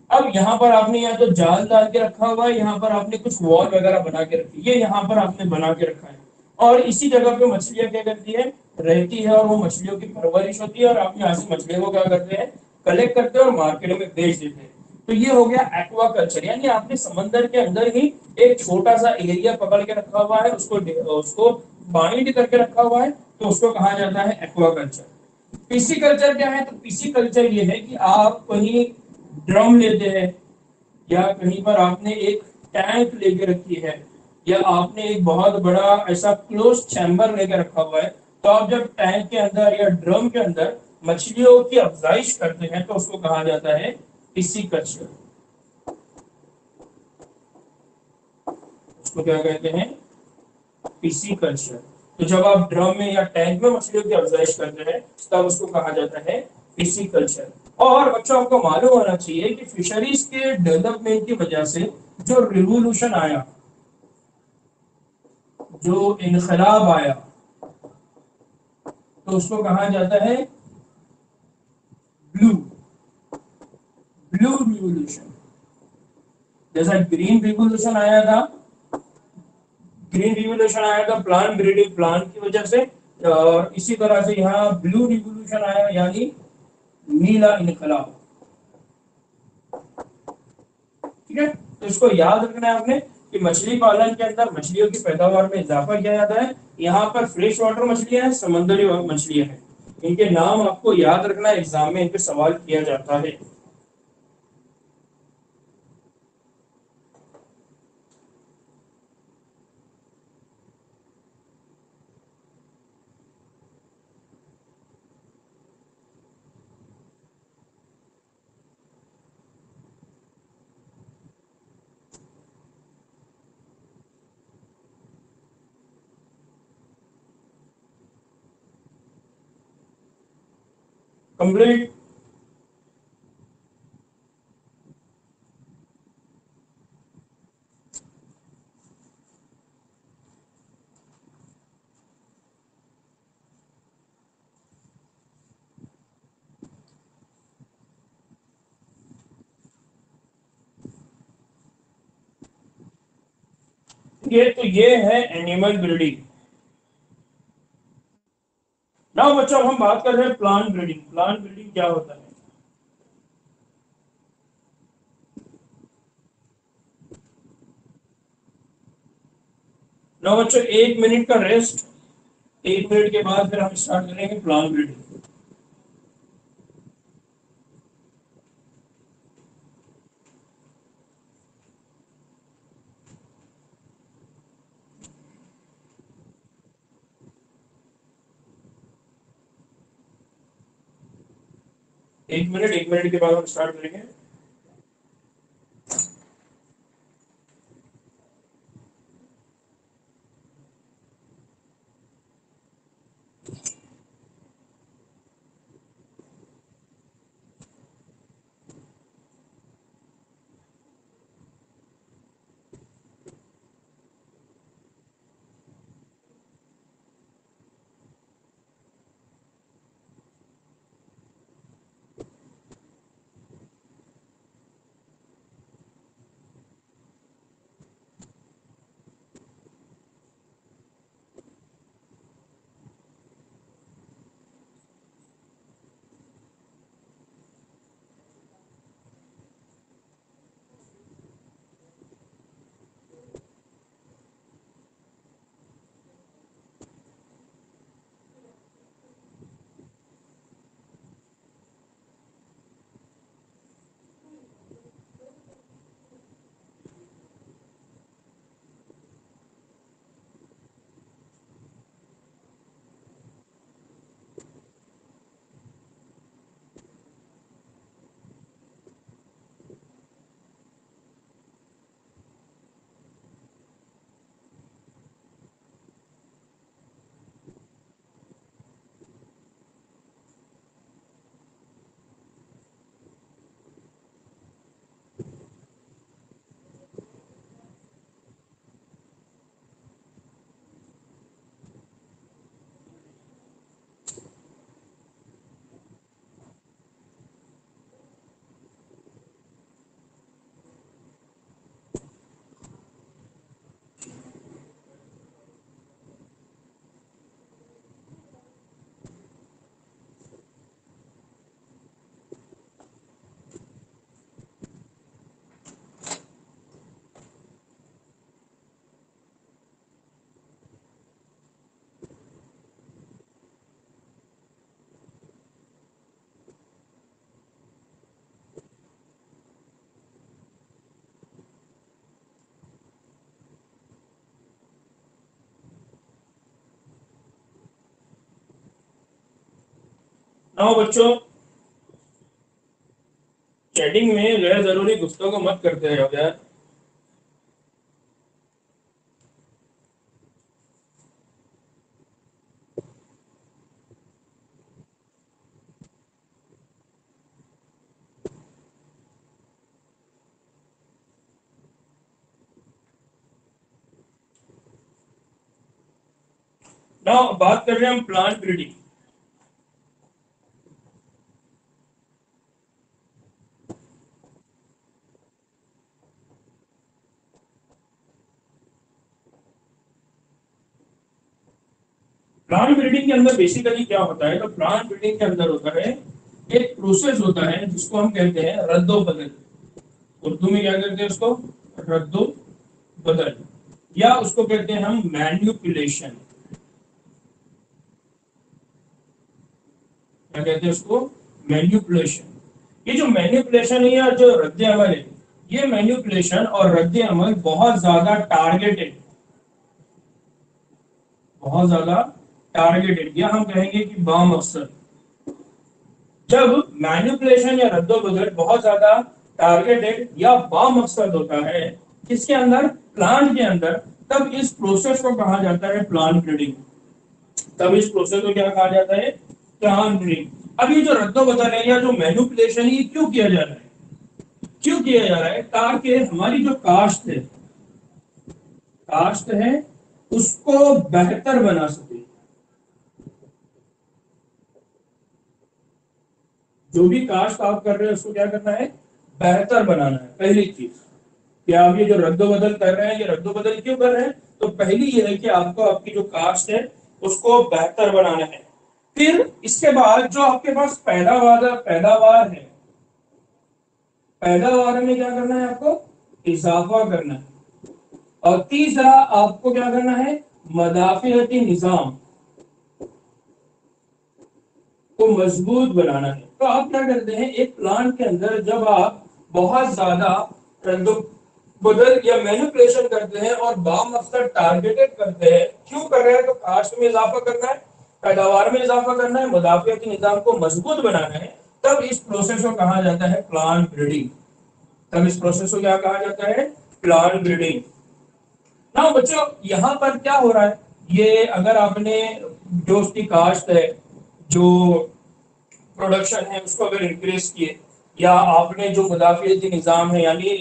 अब यहाँ पर आपने या तो जाल डाल के रखा हुआ है, यहाँ पर आपने कुछ वॉल वगैरह बना के रखी है, यहाँ पर आपने बना के रखा है, और इसी जगह पे मछलियां क्या करती है, रहती है, और वो मछलियों की परवरिश होती है, और आप यहाँ से मछलियों को क्या करते हैं, कलेक्ट करते हैं और मार्केट में बेच देते हैं। तो ये हो गया एक्वा कल्चर, यानी आपने समंदर के अंदर ही एक छोटा सा एरिया पकड़ के रखा हुआ है, उसको उसको बाइंड करके रखा हुआ है, तो उसको कहा जाता है एक्वा कल्चर। पीसी कल्चर क्या है? तो पीसी कल्चर ये है कि आप कहीं ड्रम लेते हैं, या कहीं पर आपने एक टैंक लेके रखी है, या आपने एक बहुत बड़ा ऐसा क्लोज चैम्बर लेके रखा हुआ है, तो आप जब टैंक के अंदर या ड्रम के अंदर मछलियों की अफजाइश करते हैं तो उसको कहा जाता है पीसी कल्चर। उसको क्या कहते हैं? PC culture. तो जब आप ड्रम में या टैंक में मछलियों की अफजाइश करते हैं तब उसको कहा जाता है पीसी कल्चर। और बच्चों, आपको मालूम होना चाहिए कि फिशरीज के डेवलपमेंट की वजह से जो रिवोल्यूशन आया, जो इनकलाब आया, तो उसको कहा जाता है ब्लू ब्लू रिवोल्यूशन। जैसा ग्रीन रिवोल्यूशन आया था, ग्रीन रिवोल्यूशन आया था प्लांट ब्रीडिंग प्लांट की वजह से, और इसी तरह से यहाँ ब्लू रिवोल्यूशन आया, यानी नीला इनकलाब। ठीक है, तो इसको याद रखना है आपने कि मछली पालन के अंदर मछलियों की पैदावार में इजाफा किया जाता है। यहाँ पर फ्रेश वाटर मछलियां हैं, समुद्री मछलियां हैं। इनके नाम आपको याद रखना है, एग्जाम में इन पे सवाल किया जाता है। कंप्लीट। ये है एनिमल ब्रीडिंग। नाउ बच्चों हम बात कर रहे हैं प्लांट ब्रीडिंग। प्लांट ब्रीडिंग क्या होता है? नाउ बच्चों 1 मिनट का रेस्ट, 1 मिनट के बाद फिर हम स्टार्ट करेंगे प्लांट ब्रीडिंग। एक मिनट के बाद हम स्टार्ट करेंगे। नाउ बच्चों चैटिंग में गैर जरूरी गुफ्तगू मत करते रहो यार। नाउ बात कर रहे हैं हम प्लांट ब्रीडिंग। प्लांट ब्रीडिंग के अंदर बेसिकली क्या होता है? तो प्लांट ब्रीडिंग के अंदर होता है एक प्रोसेस होता है जिसको हम कहते हैं रद्दो बदल। उर्दू में क्या कहते हैं उसको? रद्दो बदल, या उसको कहते हैं हम मैन्युपुलेशन। क्या कहते हैं उसको? मैन्युपुलेशन। ये जो मैन्युपुलेशन है या जो रद्द अमल है, ये मैन्युपुलेशन और रद्द अमल बहुत ज्यादा टारगेटेड, बहुत ज्यादा टारगेटेड, या हम कहेंगे कि बामकसद। जब मैनिपुलेशन या रद्दोबदल बहुत ज्यादा टारगेटेड या बामकसद होता है किसके अंदर? प्लांट के अंदर, तब इस प्रोसेस को कहा जाता है प्लांट ब्रीडिंग। तब इस प्रोसेस को क्या कहा जाता है? Plant breeding. अब ये जो रद्दोबदल है या जो मैनिपुलेशन है, ये क्यों किया जा रहा है? क्यों किया जा रहा है? ताकि हमारी जो काश्त है, काश्त है, उसको बेहतर बना सके। जो भी काश्त आप कर रहे हैं उसको क्या करना है? बेहतर बनाना है, पहली चीज। कि आप ये जो रद्द बदल कर रहे हैं, ये रद्द बदल क्यों कर रहे हैं? तो पहली ये है कि आपको आपकी जो कास्ट है उसको बेहतर बनाना है। फिर इसके बाद जो आपके पास पैदावार पैदावार है, पैदावार में क्या करना है आपको? इजाफा करना है। और तीसरा आपको क्या करना है? मदाफियती निजाम को मजबूत बनाना है। तो आप क्या करते हैं, एक प्लांट के अंदर जब आप बहुत ज्यादा बदल या मैनिपुलेशन करते हैं और बामकसद टारगेटेड करते हैं, क्यों कर रहे हैं? तो कास्ट में इजाफा करना है, पैदावार में इजाफा करना है, मुदाफियती निजाम को मजबूत बनाना है, तब इस प्रोसेस को कहा जाता है प्लांट ब्रीडिंग। तब इस प्रोसेस को क्या कहा जाता है? Plant breeding. ना बच्चों, यहाँ पर क्या हो रहा है, ये अगर आपने जो उसकी कास्ट है, जो प्रोडक्शन है, उसको अगर इंक्रीज किए, या आपने जो मुदाफियती निजाम है यानी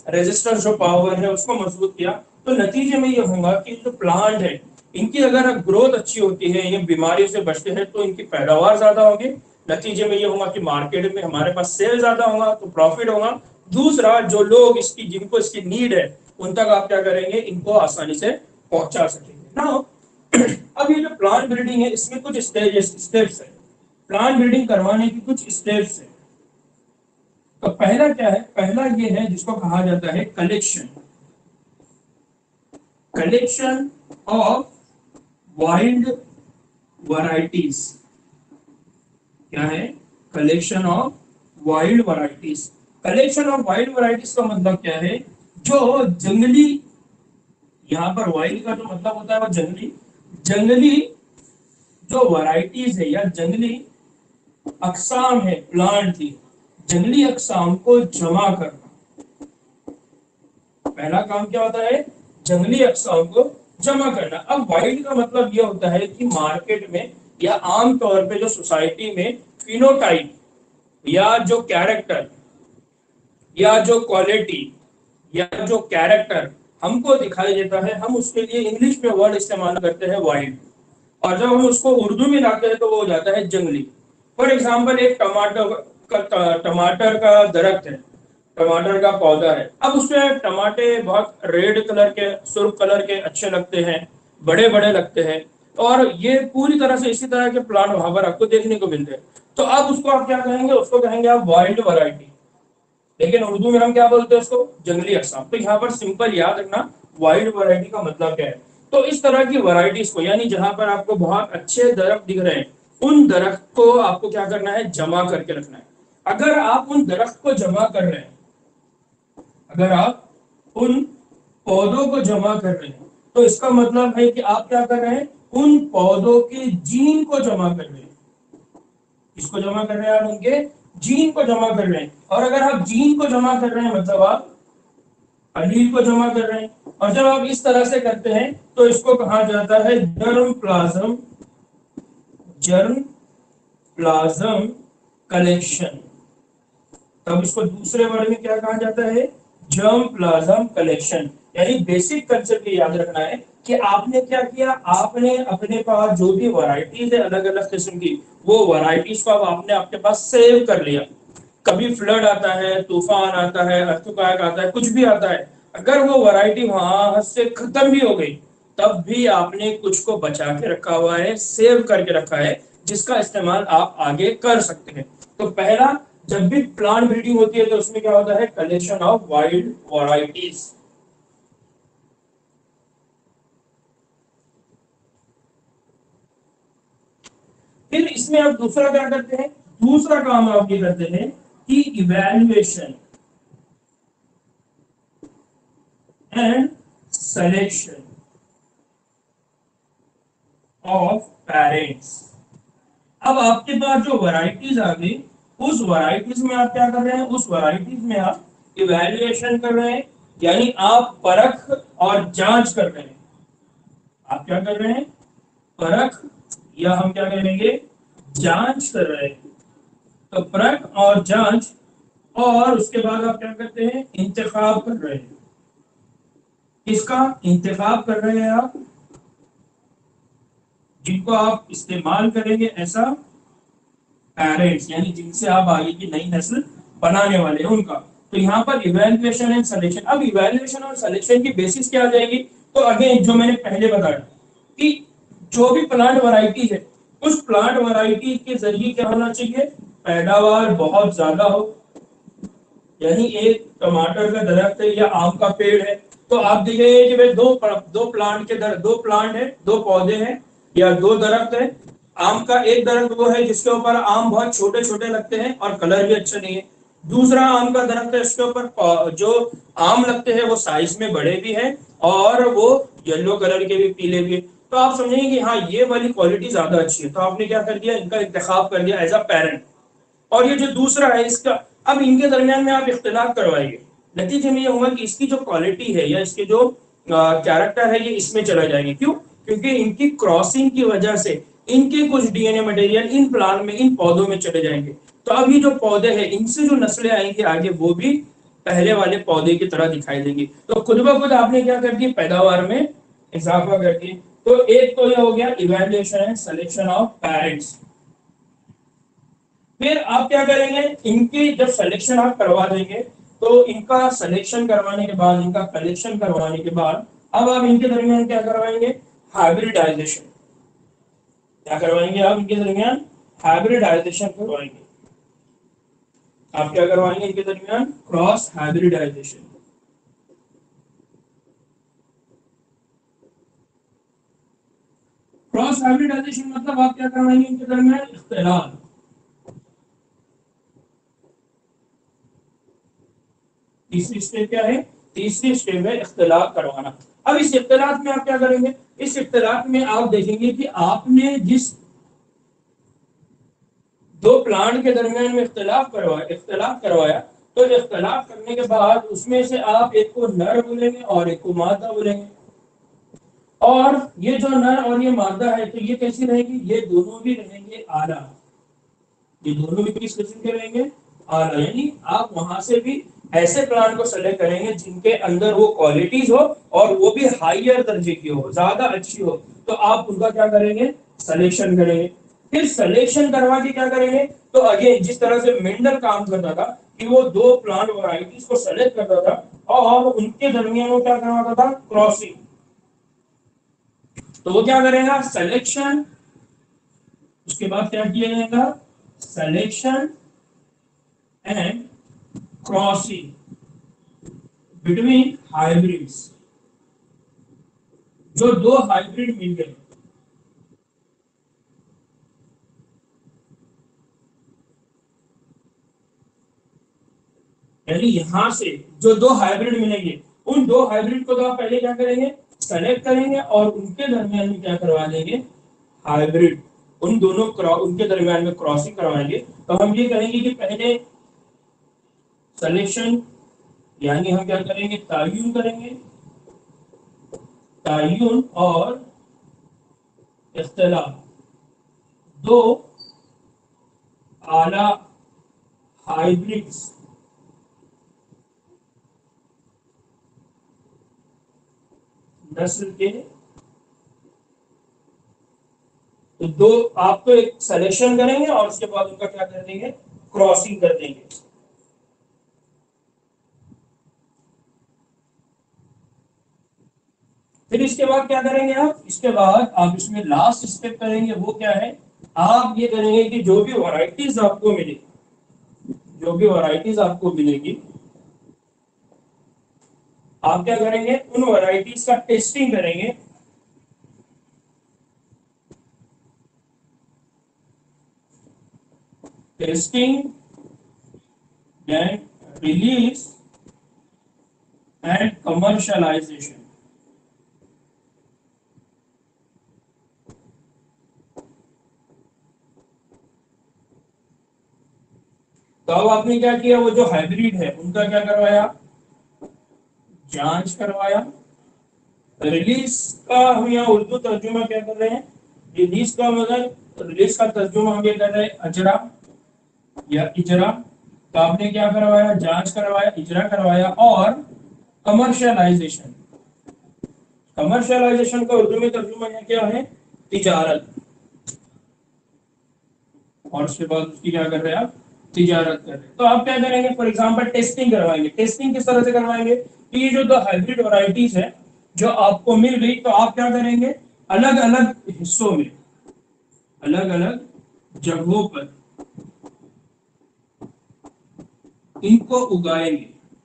रेजिस्टेंस जो पावर है उसको मजबूत किया, तो नतीजे में ये होगा कि जो प्लांट है इनकी अगर ग्रोथ अच्छी होती है, ये बीमारियों से बचते हैं, तो इनकी पैदावार ज्यादा होगी। नतीजे में ये होगा कि मार्केट में हमारे पास सेल ज्यादा होगा, तो प्रॉफिट होगा। दूसरा, जो लोग इसकी जिनको इसकी नीड है उन तक आप क्या करेंगे? इनको आसानी से पहुंचा सकेंगे ना। अब ये जो प्लांट ब्रीडिंग है इसमें कुछ स्टेप्स है। प्लांट ब्रीडिंग करवाने की कुछ स्टेप्स है। तो पहला क्या है? पहला ये है जिसको कहा जाता है collection. Collection of wild varieties. क्या है? Collection of wild varieties. Collection of wild varieties का मतलब क्या है? जो जंगली, यहां पर वाइल्ड का जो मतलब होता है वो जंगली, जंगली जो वैरायटीज है या जंगली अकसाम है प्लांट की, जंगली अकसाम को जमा करना। पहला काम क्या होता है? जंगली अकसाम को जमा करना। अब वाइल्ड का मतलब यह होता है कि मार्केट में या आम तौर पे जो सोसाइटी में फिनोटाइप या जो कैरेक्टर या जो क्वालिटी या जो कैरेक्टर हमको दिखाई देता है, हम उसके लिए इंग्लिश में वर्ड इस्तेमाल करते हैं वाइल्ड। और जब हम उसको उर्दू में लाते हैं तो वो हो जाता है जंगली। फॉर एग्जाम्पल, एक टमाटर का दरख्त है, टमाटर का पौधा है। अब उसमें टमाटे बहुत रेड कलर के, सुर्ख कलर के अच्छे लगते हैं, बड़े बड़े लगते हैं, और ये पूरी तरह से इसी तरह के प्लांट वहां पर आपको देखने को मिलते हैं। तो अब उसको आप क्या कहेंगे? उसको कहेंगे आप वाइल्ड वैरायटी। लेकिन उर्दू में हम क्या बोलते हैं उसको? जंगली अकसाम। तो यहाँ पर सिंपल याद रखना वाइल्ड वैरायटी का मतलब क्या है। तो इस तरह की वैरायटीज को, यानी जहां पर आपको बहुत अच्छे दरख्त दिख रहे हैं, उन दरख्त को आपको क्या करना है? जमा करके रखना है। अगर आप उन दरख्त को जमा कर रहे हैं, अगर आप उन पौधों को जमा कर रहे हैं, तो इसका मतलब है कि आप क्या कर रहे हैं? उन पौधों के जीन को जमा कर रहे हैं। किसको जमा कर रहे हैं आप? उनके जीन को जमा कर रहे हैं। और अगर आप जीन को जमा कर रहे हैं मतलब आप अलील को जमा कर रहे हैं। और जब आप इस तरह से करते हैं तो इसको कहा जाता है germ plasm, germ plasm collection. तब इसको दूसरे वर्ड में क्या कहा जाता है? Germ plasm collection. यानी बेसिक कंसेप्ट ये याद रखना है कि आपने क्या किया, आपने अपने पास जो भी वैरायटीज है अलग अलग किस्म की, वो वैरायटीज को अब आपने आपके पास सेव कर लिया। कभी फ्लड आता है, तूफान आता है, अर्थक्वेक आता है, कुछ भी आता है, अगर वो वैरायटी वहां से खत्म भी हो गई, तब भी आपने कुछ को बचा के रखा हुआ है, सेव करके रखा है, जिसका इस्तेमाल आप आगे कर सकते हैं। तो पहला, जब भी प्लांट ब्रीडिंग होती है तो उसमें क्या होता है? Collection of wild varieties. फिर इसमें आप दूसरा क्या करते हैं? दूसरा काम आप ये करते हैं कि evaluation and selection of parents. अब आपके पास जो वैरायटीज आ गई, उस वैरायटीज में आप क्या कर रहे हैं? उस वैरायटीज में आप इवैल्यूएशन कर रहे हैं, यानी आप परख और जांच कर रहे हैं। आप क्या कर रहे हैं? परख, या हम क्या करेंगे? जांच कर रहे हैं। तो परख और जांच, और उसके बाद आप क्या करते हैं? इंतखाब कर रहे हैं। किसका इंतखाब कर रहे हैं आप? जिनको आप इस्तेमाल करेंगे ऐसा पेरेंट्स, यानी जिनसे आप आगे की नई नस्ल बनाने वाले हैं उनका। तो यहाँ पर इवेल्युएशन एंड सिलेक्शन। अब इवेल्युएशन और सिलेक्शन की बेसिस क्या आ जाएगी? तो अगेन जो मैंने पहले बताया कि जो भी प्लांट वैरायटी है उस प्लांट वैरायटी के जरिए क्या होना चाहिए? पैदावार बहुत ज्यादा हो। यानी एक टमाटर का दरख्त है या आम का पेड़ है, तो आप देखेंगे कि भाई दो प्लांट है, दो पौधे हैं या दो दरख्त है। आम का एक दरख्त वो है जिसके ऊपर आम बहुत छोटे छोटे लगते हैं और कलर भी अच्छा नहीं है। दूसरा आम का दरख्त है, इसके ऊपर जो आम लगते हैं वो साइज में बड़े भी हैं और वो येलो कलर के भी, पीले भी। तो आप समझेंगे कि हाँ ये वाली क्वालिटी ज्यादा अच्छी है, तो आपने क्या कर दिया? इनका इंतखाब कर दिया एज अ पेरेंट। और ये जो दूसरा है इसका, अब इनके दरमियान में आप इख्तिलाफ करवाएंगे, नतीजे में ये होगा कि इसकी जो क्वालिटी है या इसके जो कैरेक्टर है ये इसमें चला जाएंगे। क्यों? क्योंकि इनकी क्रॉसिंग की वजह से इनके कुछ डीएनए मटेरियल इन प्लांट में, इन पौधों में चले जाएंगे। तो अब ये जो पौधे हैं इनसे जो नस्लें आएंगी आगे वो भी पहले वाले पौधे की तरह दिखाई देंगी। तो खुद ब खुद आपने क्या कर दिया? पैदावार में इजाफा कर दिया। तो एक तो ये हो गया evaluation and selection of parents. फिर आप क्या करेंगे? इनकी जब सिलेक्शन आप करवा देंगे तो इनका सिलेक्शन करवाने के बाद, इनका कलेक्शन करवाने के बाद अब आप इनके दरमियान क्या करवाएंगे? हाइब्रिडाइजेशन। क्या करवाएंगे आप इनके दरमियान? हाइब्रिडाइजेशन करवाएंगे। आप क्या करवाएंगे इनके दरमियान? Cross hybridisation. क्रॉस हाइब्रिडाइजेशन मतलब आप क्या करवाएंगे इनके दरमियान? इख्तिलात। तीसरी स्टेप क्या है? तीसरी स्टेप है इख्तिलाफ करवाना। अब इस इख्तिलाफ में आप क्या करेंगे? इस इख्तिलाफ में आप देखेंगे कि आपने जिस दो प्लांट के दरमियान में इख्तिलाफ करवाया, तो इख्तिलाफ करने के बाद उसमें से आप एक को नर बोलेंगे और एक को मादा बोलेंगे। और ये जो नर और ये मादा है तो ये कैसी रहेगी? ये दोनों भी रहेंगे आला। ये दोनों भी किस किस्म के रहेंगे? आला। यानी आप वहां से भी ऐसे प्लांट को सेलेक्ट करेंगे जिनके अंदर वो क्वालिटीज हो और वो भी हाईयर दर्जे की हो, ज्यादा अच्छी हो। तो आप उनका क्या करेंगे? सिलेक्शन करेंगे। फिर सिलेक्शन करवा के क्या करेंगे? तो अगेन जिस तरह से मेंडल काम करता था कि वो दो प्लांट वैरायटीज को सेलेक्ट करता था और उनके दरमियान वो क्या करवाता था? क्रॉसिंग। तो वो क्या करेगा? सिलेक्शन। उसके बाद क्या किया जाएगा? Selection and crossing between hybrids. जो दो हाइब्रिड मिल गए, यानी यहां से जो दो हाइब्रिड मिलेंगे उन दो हाइब्रिड को तो आप पहले क्या करेंगे? सेलेक्ट करेंगे और उनके दरमियान में क्या करवा देंगे? हाइब्रिड। उनके दरमियान में क्रॉसिंग करवाएंगे। तो हम ये कहेंगे कि पहले सिलेक्शन, यानी हम क्या करेंगे? तायुन करेंगे। तायुन और इख्तिलाफ, दो आला हाइब्रिड्स नस्ल के। तो दो आप तो एक सिलेक्शन करेंगे और उसके बाद उनका क्या कर देंगे? क्रॉसिंग कर देंगे। फिर इसके बाद क्या करेंगे आप? इसके बाद आप इसमें लास्ट स्टेप करेंगे, वो क्या है? आप ये करेंगे कि जो भी वैरायटीज आपको मिलेगी, जो भी वैरायटीज आपको मिलेगी, आप क्या करेंगे? उन वैरायटीज का टेस्टिंग करेंगे। Testing then release and commercialization। तो अब आपने क्या किया? वो जो हाइब्रिड है उनका क्या करवाया? जांच करवाया। रिलीज का हम यहाँ उर्दू तर्जुमा क्या कर रहे हैं? रिलीज का मतलब, रिलीज का तर्जुमा हम ये कर रहे हैं अजरा या इजरा। तो आपने क्या करवाया? जांच करवाया, इजरा करवाया और कमर्शियलाइजेशन। कमर्शियलाइजेशन का उर्दू में तर्जुमा यहाँ क्या है? तिजारत। और उसके बाद उसकी क्या कर रहे हैं आप? तिजारत कर रहे हैं। तो आप क्या करेंगे, फॉर एग्जांपल टेस्टिंग करवाएंगे। टेस्टिंग किस तरह से करवाएंगे कि ये जो दो हाइब्रिड वैरायटीज है जो आपको मिल गई, तो आप क्या करेंगे, अलग अलग हिस्सों में, अलग अलग जगहों पर इनको उगाएंगे।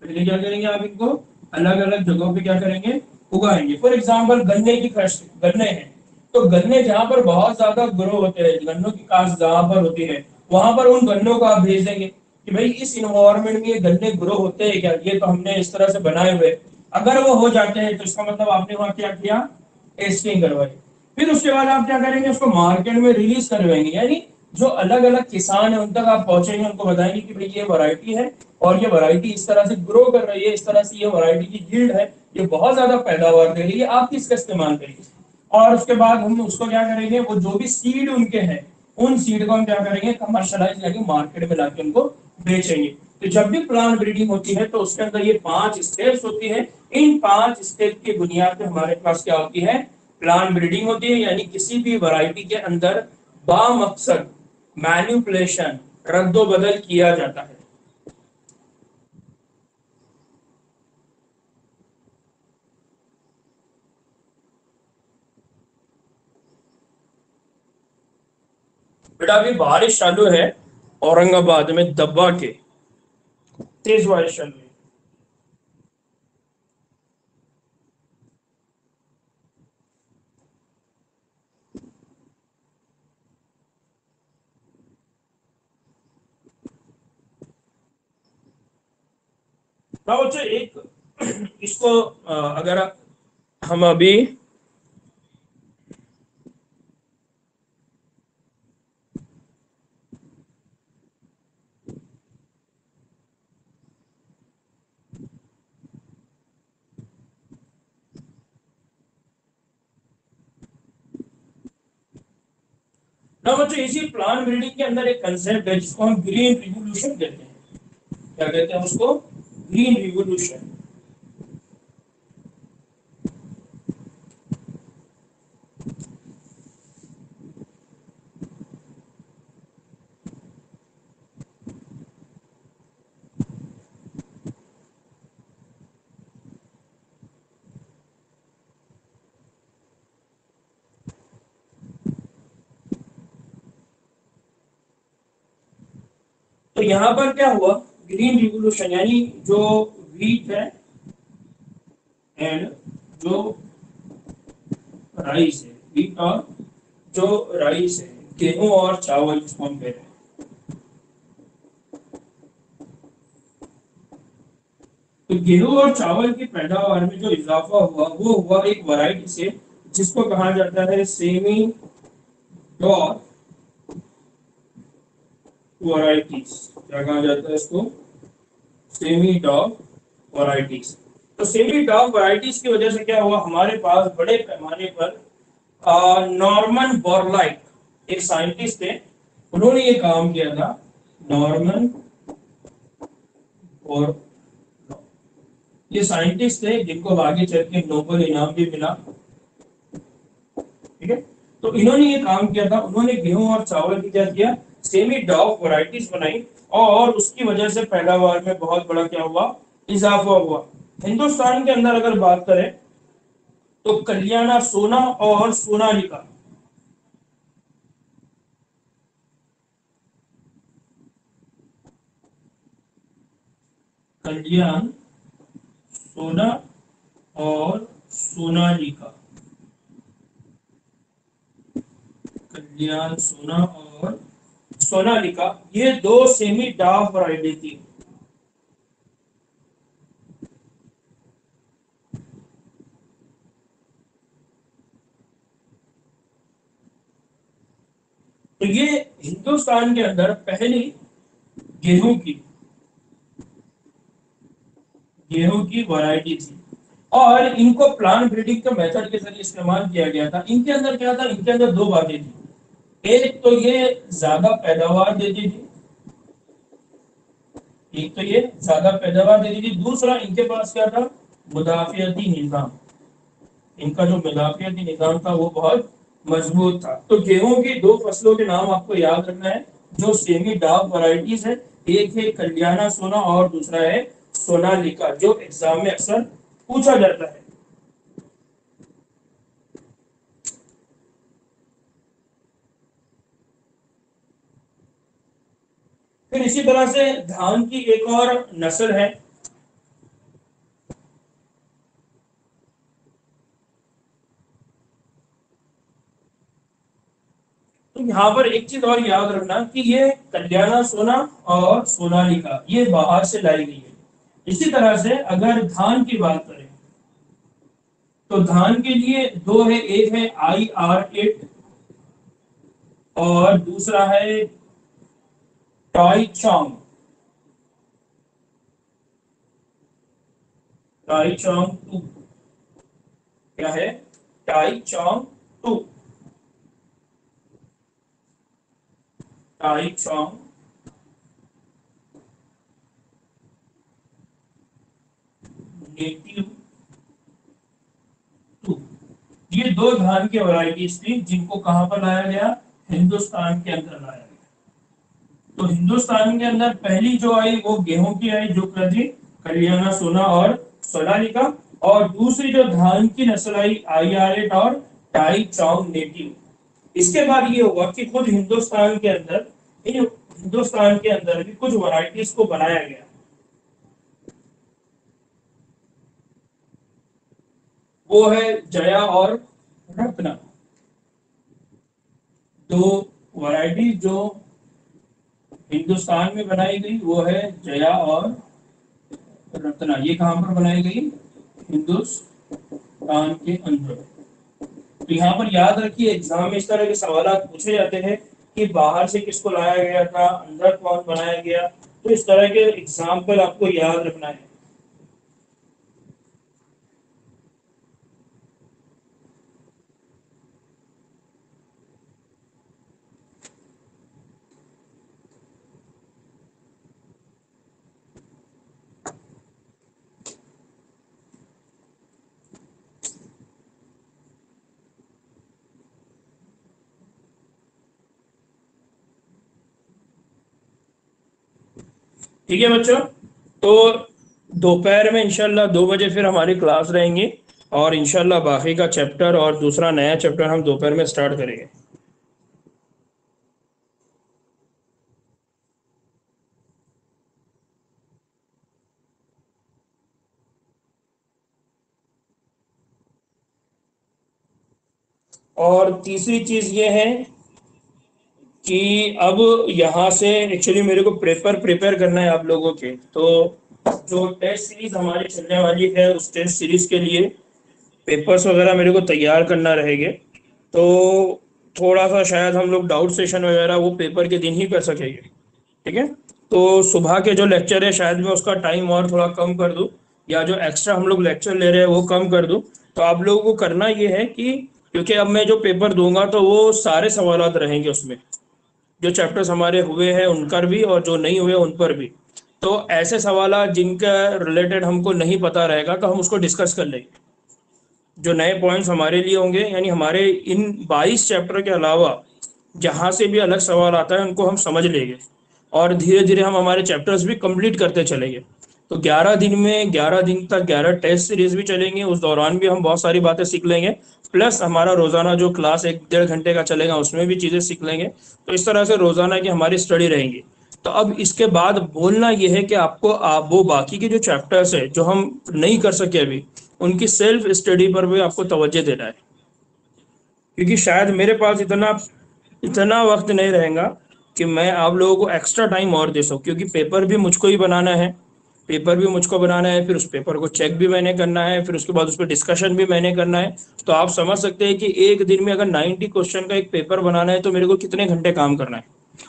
पहले क्या करेंगे, आप इनको अलग अलग जगहों पे क्या करेंगे, उगाएंगे। फॉर एग्जांपल गन्ने की फैक्ट्री, गन्ने हैं, तो गन्ने जहां पर बहुत ज्यादा ग्रो होते हैं, गन्नों की काश्त जहां पर होती है, वहां पर उन गन्नों को आप भेज देंगे कि भाई इस इन्वायरमेंट में ये गन्ने ग्रो होते हैं क्या, ये तो हमने इस तरह से बनाए हुए। अगर वो हो जाते हैं तो इसका मतलब आपने वहां क्या किया, टेस्टिंग करवाई। फिर उसके बाद आप क्या करेंगे, उसको मार्केट में रिलीज करवाएंगे, यानी जो अलग अलग किसान है उन तक आप पहुंचेंगे, उनको बताएंगे कि भाई ये वैरायटी है और ये वैरायटी इस तरह से ग्रो कर रही है, इस तरह से ये वैरायटी की यील्ड है, ये बहुत ज्यादा पैदावार दे रही है, आप किसका इस्तेमाल करेंगे। और उसके बाद हम उसको क्या करेंगे, वो जो भी सीड उनके हैं उन सीड को हम क्या करेंगे, कमर्शलाइज यानी मार्केट में लाके उनको बेचेंगे। तो जब भी प्लांट ब्रीडिंग होती है तो उसके अंदर ये 5 स्टेप्स होती है। इन 5 स्टेप की बुनियाद पे हमारे पास क्या होती है, प्लांट ब्रीडिंग होती है, यानी किसी भी वैरायटी के अंदर बामकसद मैन्युपुलेशन, रद्दो बदल किया जाता है। बेटा अभी बारिश चालू है, औरंगाबाद में दब्बा के तेज बारिश चल रही है। ना बच्चों एक इसको अगर हम अभी ना बच्चों इसी प्लांट ब्रीडिंग के अंदर एक कंसेप्ट है जिसको हम ग्रीन रिवोल्यूशन कहते हैं। क्या कहते हैं उसको, ग्रीन रिवोल्यूशन। तो यहाँ पर क्या हुआ, ग्रीन रिवोल्यूशन यानी जो व्हीट है एंड जो राइस है, व्हीट और जो राइस है, गेहूं और चावल जिसको हम कहते हैं, तो गेहूं और चावल की पैदावार में जो इजाफा हुआ वो हुआ एक वैरायटी से जिसको कहा जाता है सेमी डॉट वैरायटीज। क्या कहा जाता है इसको, सेमी डॉग वैरायटीज। तो सेमी डॉग वैरायटीज की वजह से क्या हुआ, हमारे पास बड़े पैमाने पर नॉर्मन बोरलाइट एक साइंटिस्ट थे, उन्होंने ये काम किया था। नॉर्मन और ये साइंटिस्ट थे जिनको आगे चल के नोबेल इनाम भी मिला। ठीक है, तो इन्होंने ये काम किया था, उन्होंने गेहूं और चावल की क्या किया, सेमी डॉग वैरायटीज बनाई और उसकी वजह से पैदावार में बहुत बड़ा क्या हुआ, इजाफा हुआ। हिंदुस्तान के अंदर अगर बात करें तो कल्याणा सोना और सोनालिका, कल्याण सोना और सोनालिका, कल्याण सोना और सोनालिका, ये दो सेमी डॉग वैरायटी थी। तो ये हिंदुस्तान के अंदर पहली गेहूं की गेहूं की वैरायटी थी और इनको प्लांट ब्रीडिंग के मेथड के जरिए इस्तेमाल किया गया था। इनके अंदर क्या था, इनके अंदर दो बातें थी। एक तो ये ज्यादा पैदावार देती थी, एक तो ये ज्यादा पैदावार देती थी, दूसरा इनके पास क्या था, मुदाफियती निजाम। इनका जो मुदाफियती निजाम था वो बहुत मजबूत था। तो गेहूं की दो फसलों के नाम आपको याद रखना है जो सेमी डॉग वैरायटीज है। एक है कल्याणा सोना और दूसरा है सोनालिका, जो एग्जाम में अक्सर पूछा जाता है। फिर इसी तरह से धान की एक और नस्ल है, तो यहाँ पर एक चीज और याद रखना कि ये कल्याणा सोना और सोनालिका ये बाहर से लाई गई है। इसी तरह से अगर धान की बात करें तो धान के लिए दो है, एक है IR8 और दूसरा है टाइचोंग। टाइचोंग टू क्या है? Taichung two. Taichung native two. ये दो धान की वैरायटीज थी जिनको कहां पर लाया गया? हिंदुस्तान के अंदर लाया गया। तो हिंदुस्तान के अंदर पहली जो आई वो गेहूं की आई, जो थी कल्याणा सोना और सोनालिका। और दूसरी जो धान की नस्ल आई IR8 और टाइचोंग नेटिव। इसके बाद ये हुआ कि खुद हिंदुस्तान के अंदर, हिंदुस्तान के अंदर भी कुछ वैरायटीज को बनाया गया। वो है जया और रत्ना। दो वैरायटी जो हिंदुस्तान में बनाई गई वो है जया और रत्ना। ये कहां पर बनाई गई? हिंदुस्तान के अंदर। तो यहाँ पर याद रखिए, एग्जाम में इस तरह के सवाल पूछे जाते हैं कि बाहर से किसको लाया गया था, अंदर कौन बनाया गया। तो इस तरह के एग्जाम्पल आपको याद रखना है। ठीक है बच्चों, तो दोपहर में इंशाल्लाह 2 बजे फिर हमारी क्लास रहेंगी और इंशाल्लाह बाकी का चैप्टर और दूसरा नया चैप्टर हम दोपहर में स्टार्ट करेंगे। और तीसरी चीज ये है कि अब यहाँ से एक्चुअली मेरे को पेपर प्रिपेयर करना है आप लोगों के। तो जो टेस्ट सीरीज हमारी चलने वाली है उस टेस्ट सीरीज के लिए पेपर्स वगैरह मेरे को तैयार करना रहेंगे। तो थोड़ा सा शायद हम लोग डाउट सेशन वगैरह वो पेपर के दिन ही कर सकेंगे। ठीक है, तो सुबह के जो लेक्चर है शायद मैं उसका टाइम और थोड़ा कम कर दूं, या जो एक्स्ट्रा हम लोग लेक्चर ले रहे हैं वो कम कर दूं। तो आप लोगों को करना ये है कि क्योंकि अब मैं जो पेपर दूंगा तो वो सारे सवालात रहेंगे उसमें, जो चैप्टर्स हमारे हुए हैं उन पर भी और जो नहीं हुए उन पर भी। तो ऐसे सवाल जिनका रिलेटेड हमको नहीं पता रहेगा तो हम उसको डिस्कस कर लेंगे। जो नए पॉइंट्स हमारे लिए होंगे, यानी हमारे इन 22 चैप्टर के अलावा जहाँ से भी अलग सवाल आता है उनको हम समझ लेंगे और धीरे धीरे हम हमारे चैप्टर्स भी कंप्लीट करते चलेंगे। तो 11 दिन में 11 दिन तक 11 टेस्ट सीरीज भी चलेंगे, उस दौरान भी हम बहुत सारी बातें सीख लेंगे। प्लस हमारा रोजाना जो क्लास 1-1.5 घंटे का चलेगा उसमें भी चीजें सीख लेंगे। तो इस तरह से रोजाना की हमारी स्टडी रहेंगी। तो अब इसके बाद बोलना यह है कि आपको आप वो बाकी के जो चैप्टर्स है जो हम नहीं कर सके अभी, उनकी सेल्फ स्टडी पर भी आपको तवज्जो देना है। क्योंकि शायद मेरे पास इतना इतना वक्त नहीं रहेगा कि मैं आप लोगों को एक्स्ट्रा टाइम और दे सकूं, क्योंकि पेपर भी मुझको ही बनाना है। पेपर भी मुझको बनाना है, फिर उस पेपर को चेक भी मैंने करना है, फिर उसके बाद उस पर डिस्कशन भी मैंने करना है। तो आप समझ सकते हैं कि एक दिन में अगर 90 क्वेश्चन का एक पेपर बनाना है तो मेरे को कितने घंटे काम करना है।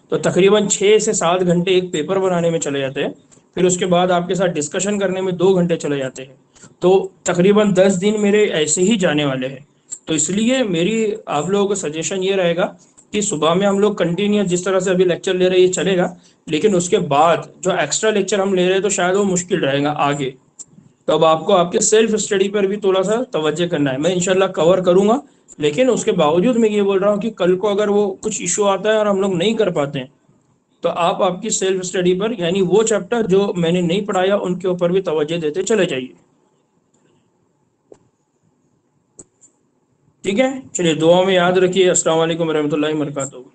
तो तकरीबन 6 से 7 घंटे एक पेपर बनाने में चले जाते हैं। फिर उसके बाद आपके साथ डिस्कशन करने में 2 घंटे चले जाते हैं। तो तकरीबन 10 दिन मेरे ऐसे ही जाने वाले हैं। तो इसलिए मेरी आप लोगों को सजेशन ये रहेगा कि सुबह में हम लोग कंटिन्यूस जिस तरह से अभी लेक्चर ले रहे हैं ये चलेगा, लेकिन उसके बाद जो एक्स्ट्रा लेक्चर हम ले रहे हैं तो शायद वो मुश्किल रहेगा आगे। तो अब आपको आपके सेल्फ स्टडी पर भी थोड़ा सा तवज्जो करना है। मैं इंशाल्लाह कवर करूंगा, लेकिन उसके बावजूद मैं ये बोल रहा हूँ कि कल को अगर वो कुछ इशू आता है और हम लोग नहीं कर पाते हैं तो आप आपकी सेल्फ स्टडी पर, यानी वो चैप्टर जो मैंने नहीं पढ़ाया उनके ऊपर भी तवज्जो देते चले जाइए। ठीक है, चलिए दुआ में याद रखिए। अस्सलाम वालेकुम रहमतुल्लाहि व बरकातहू।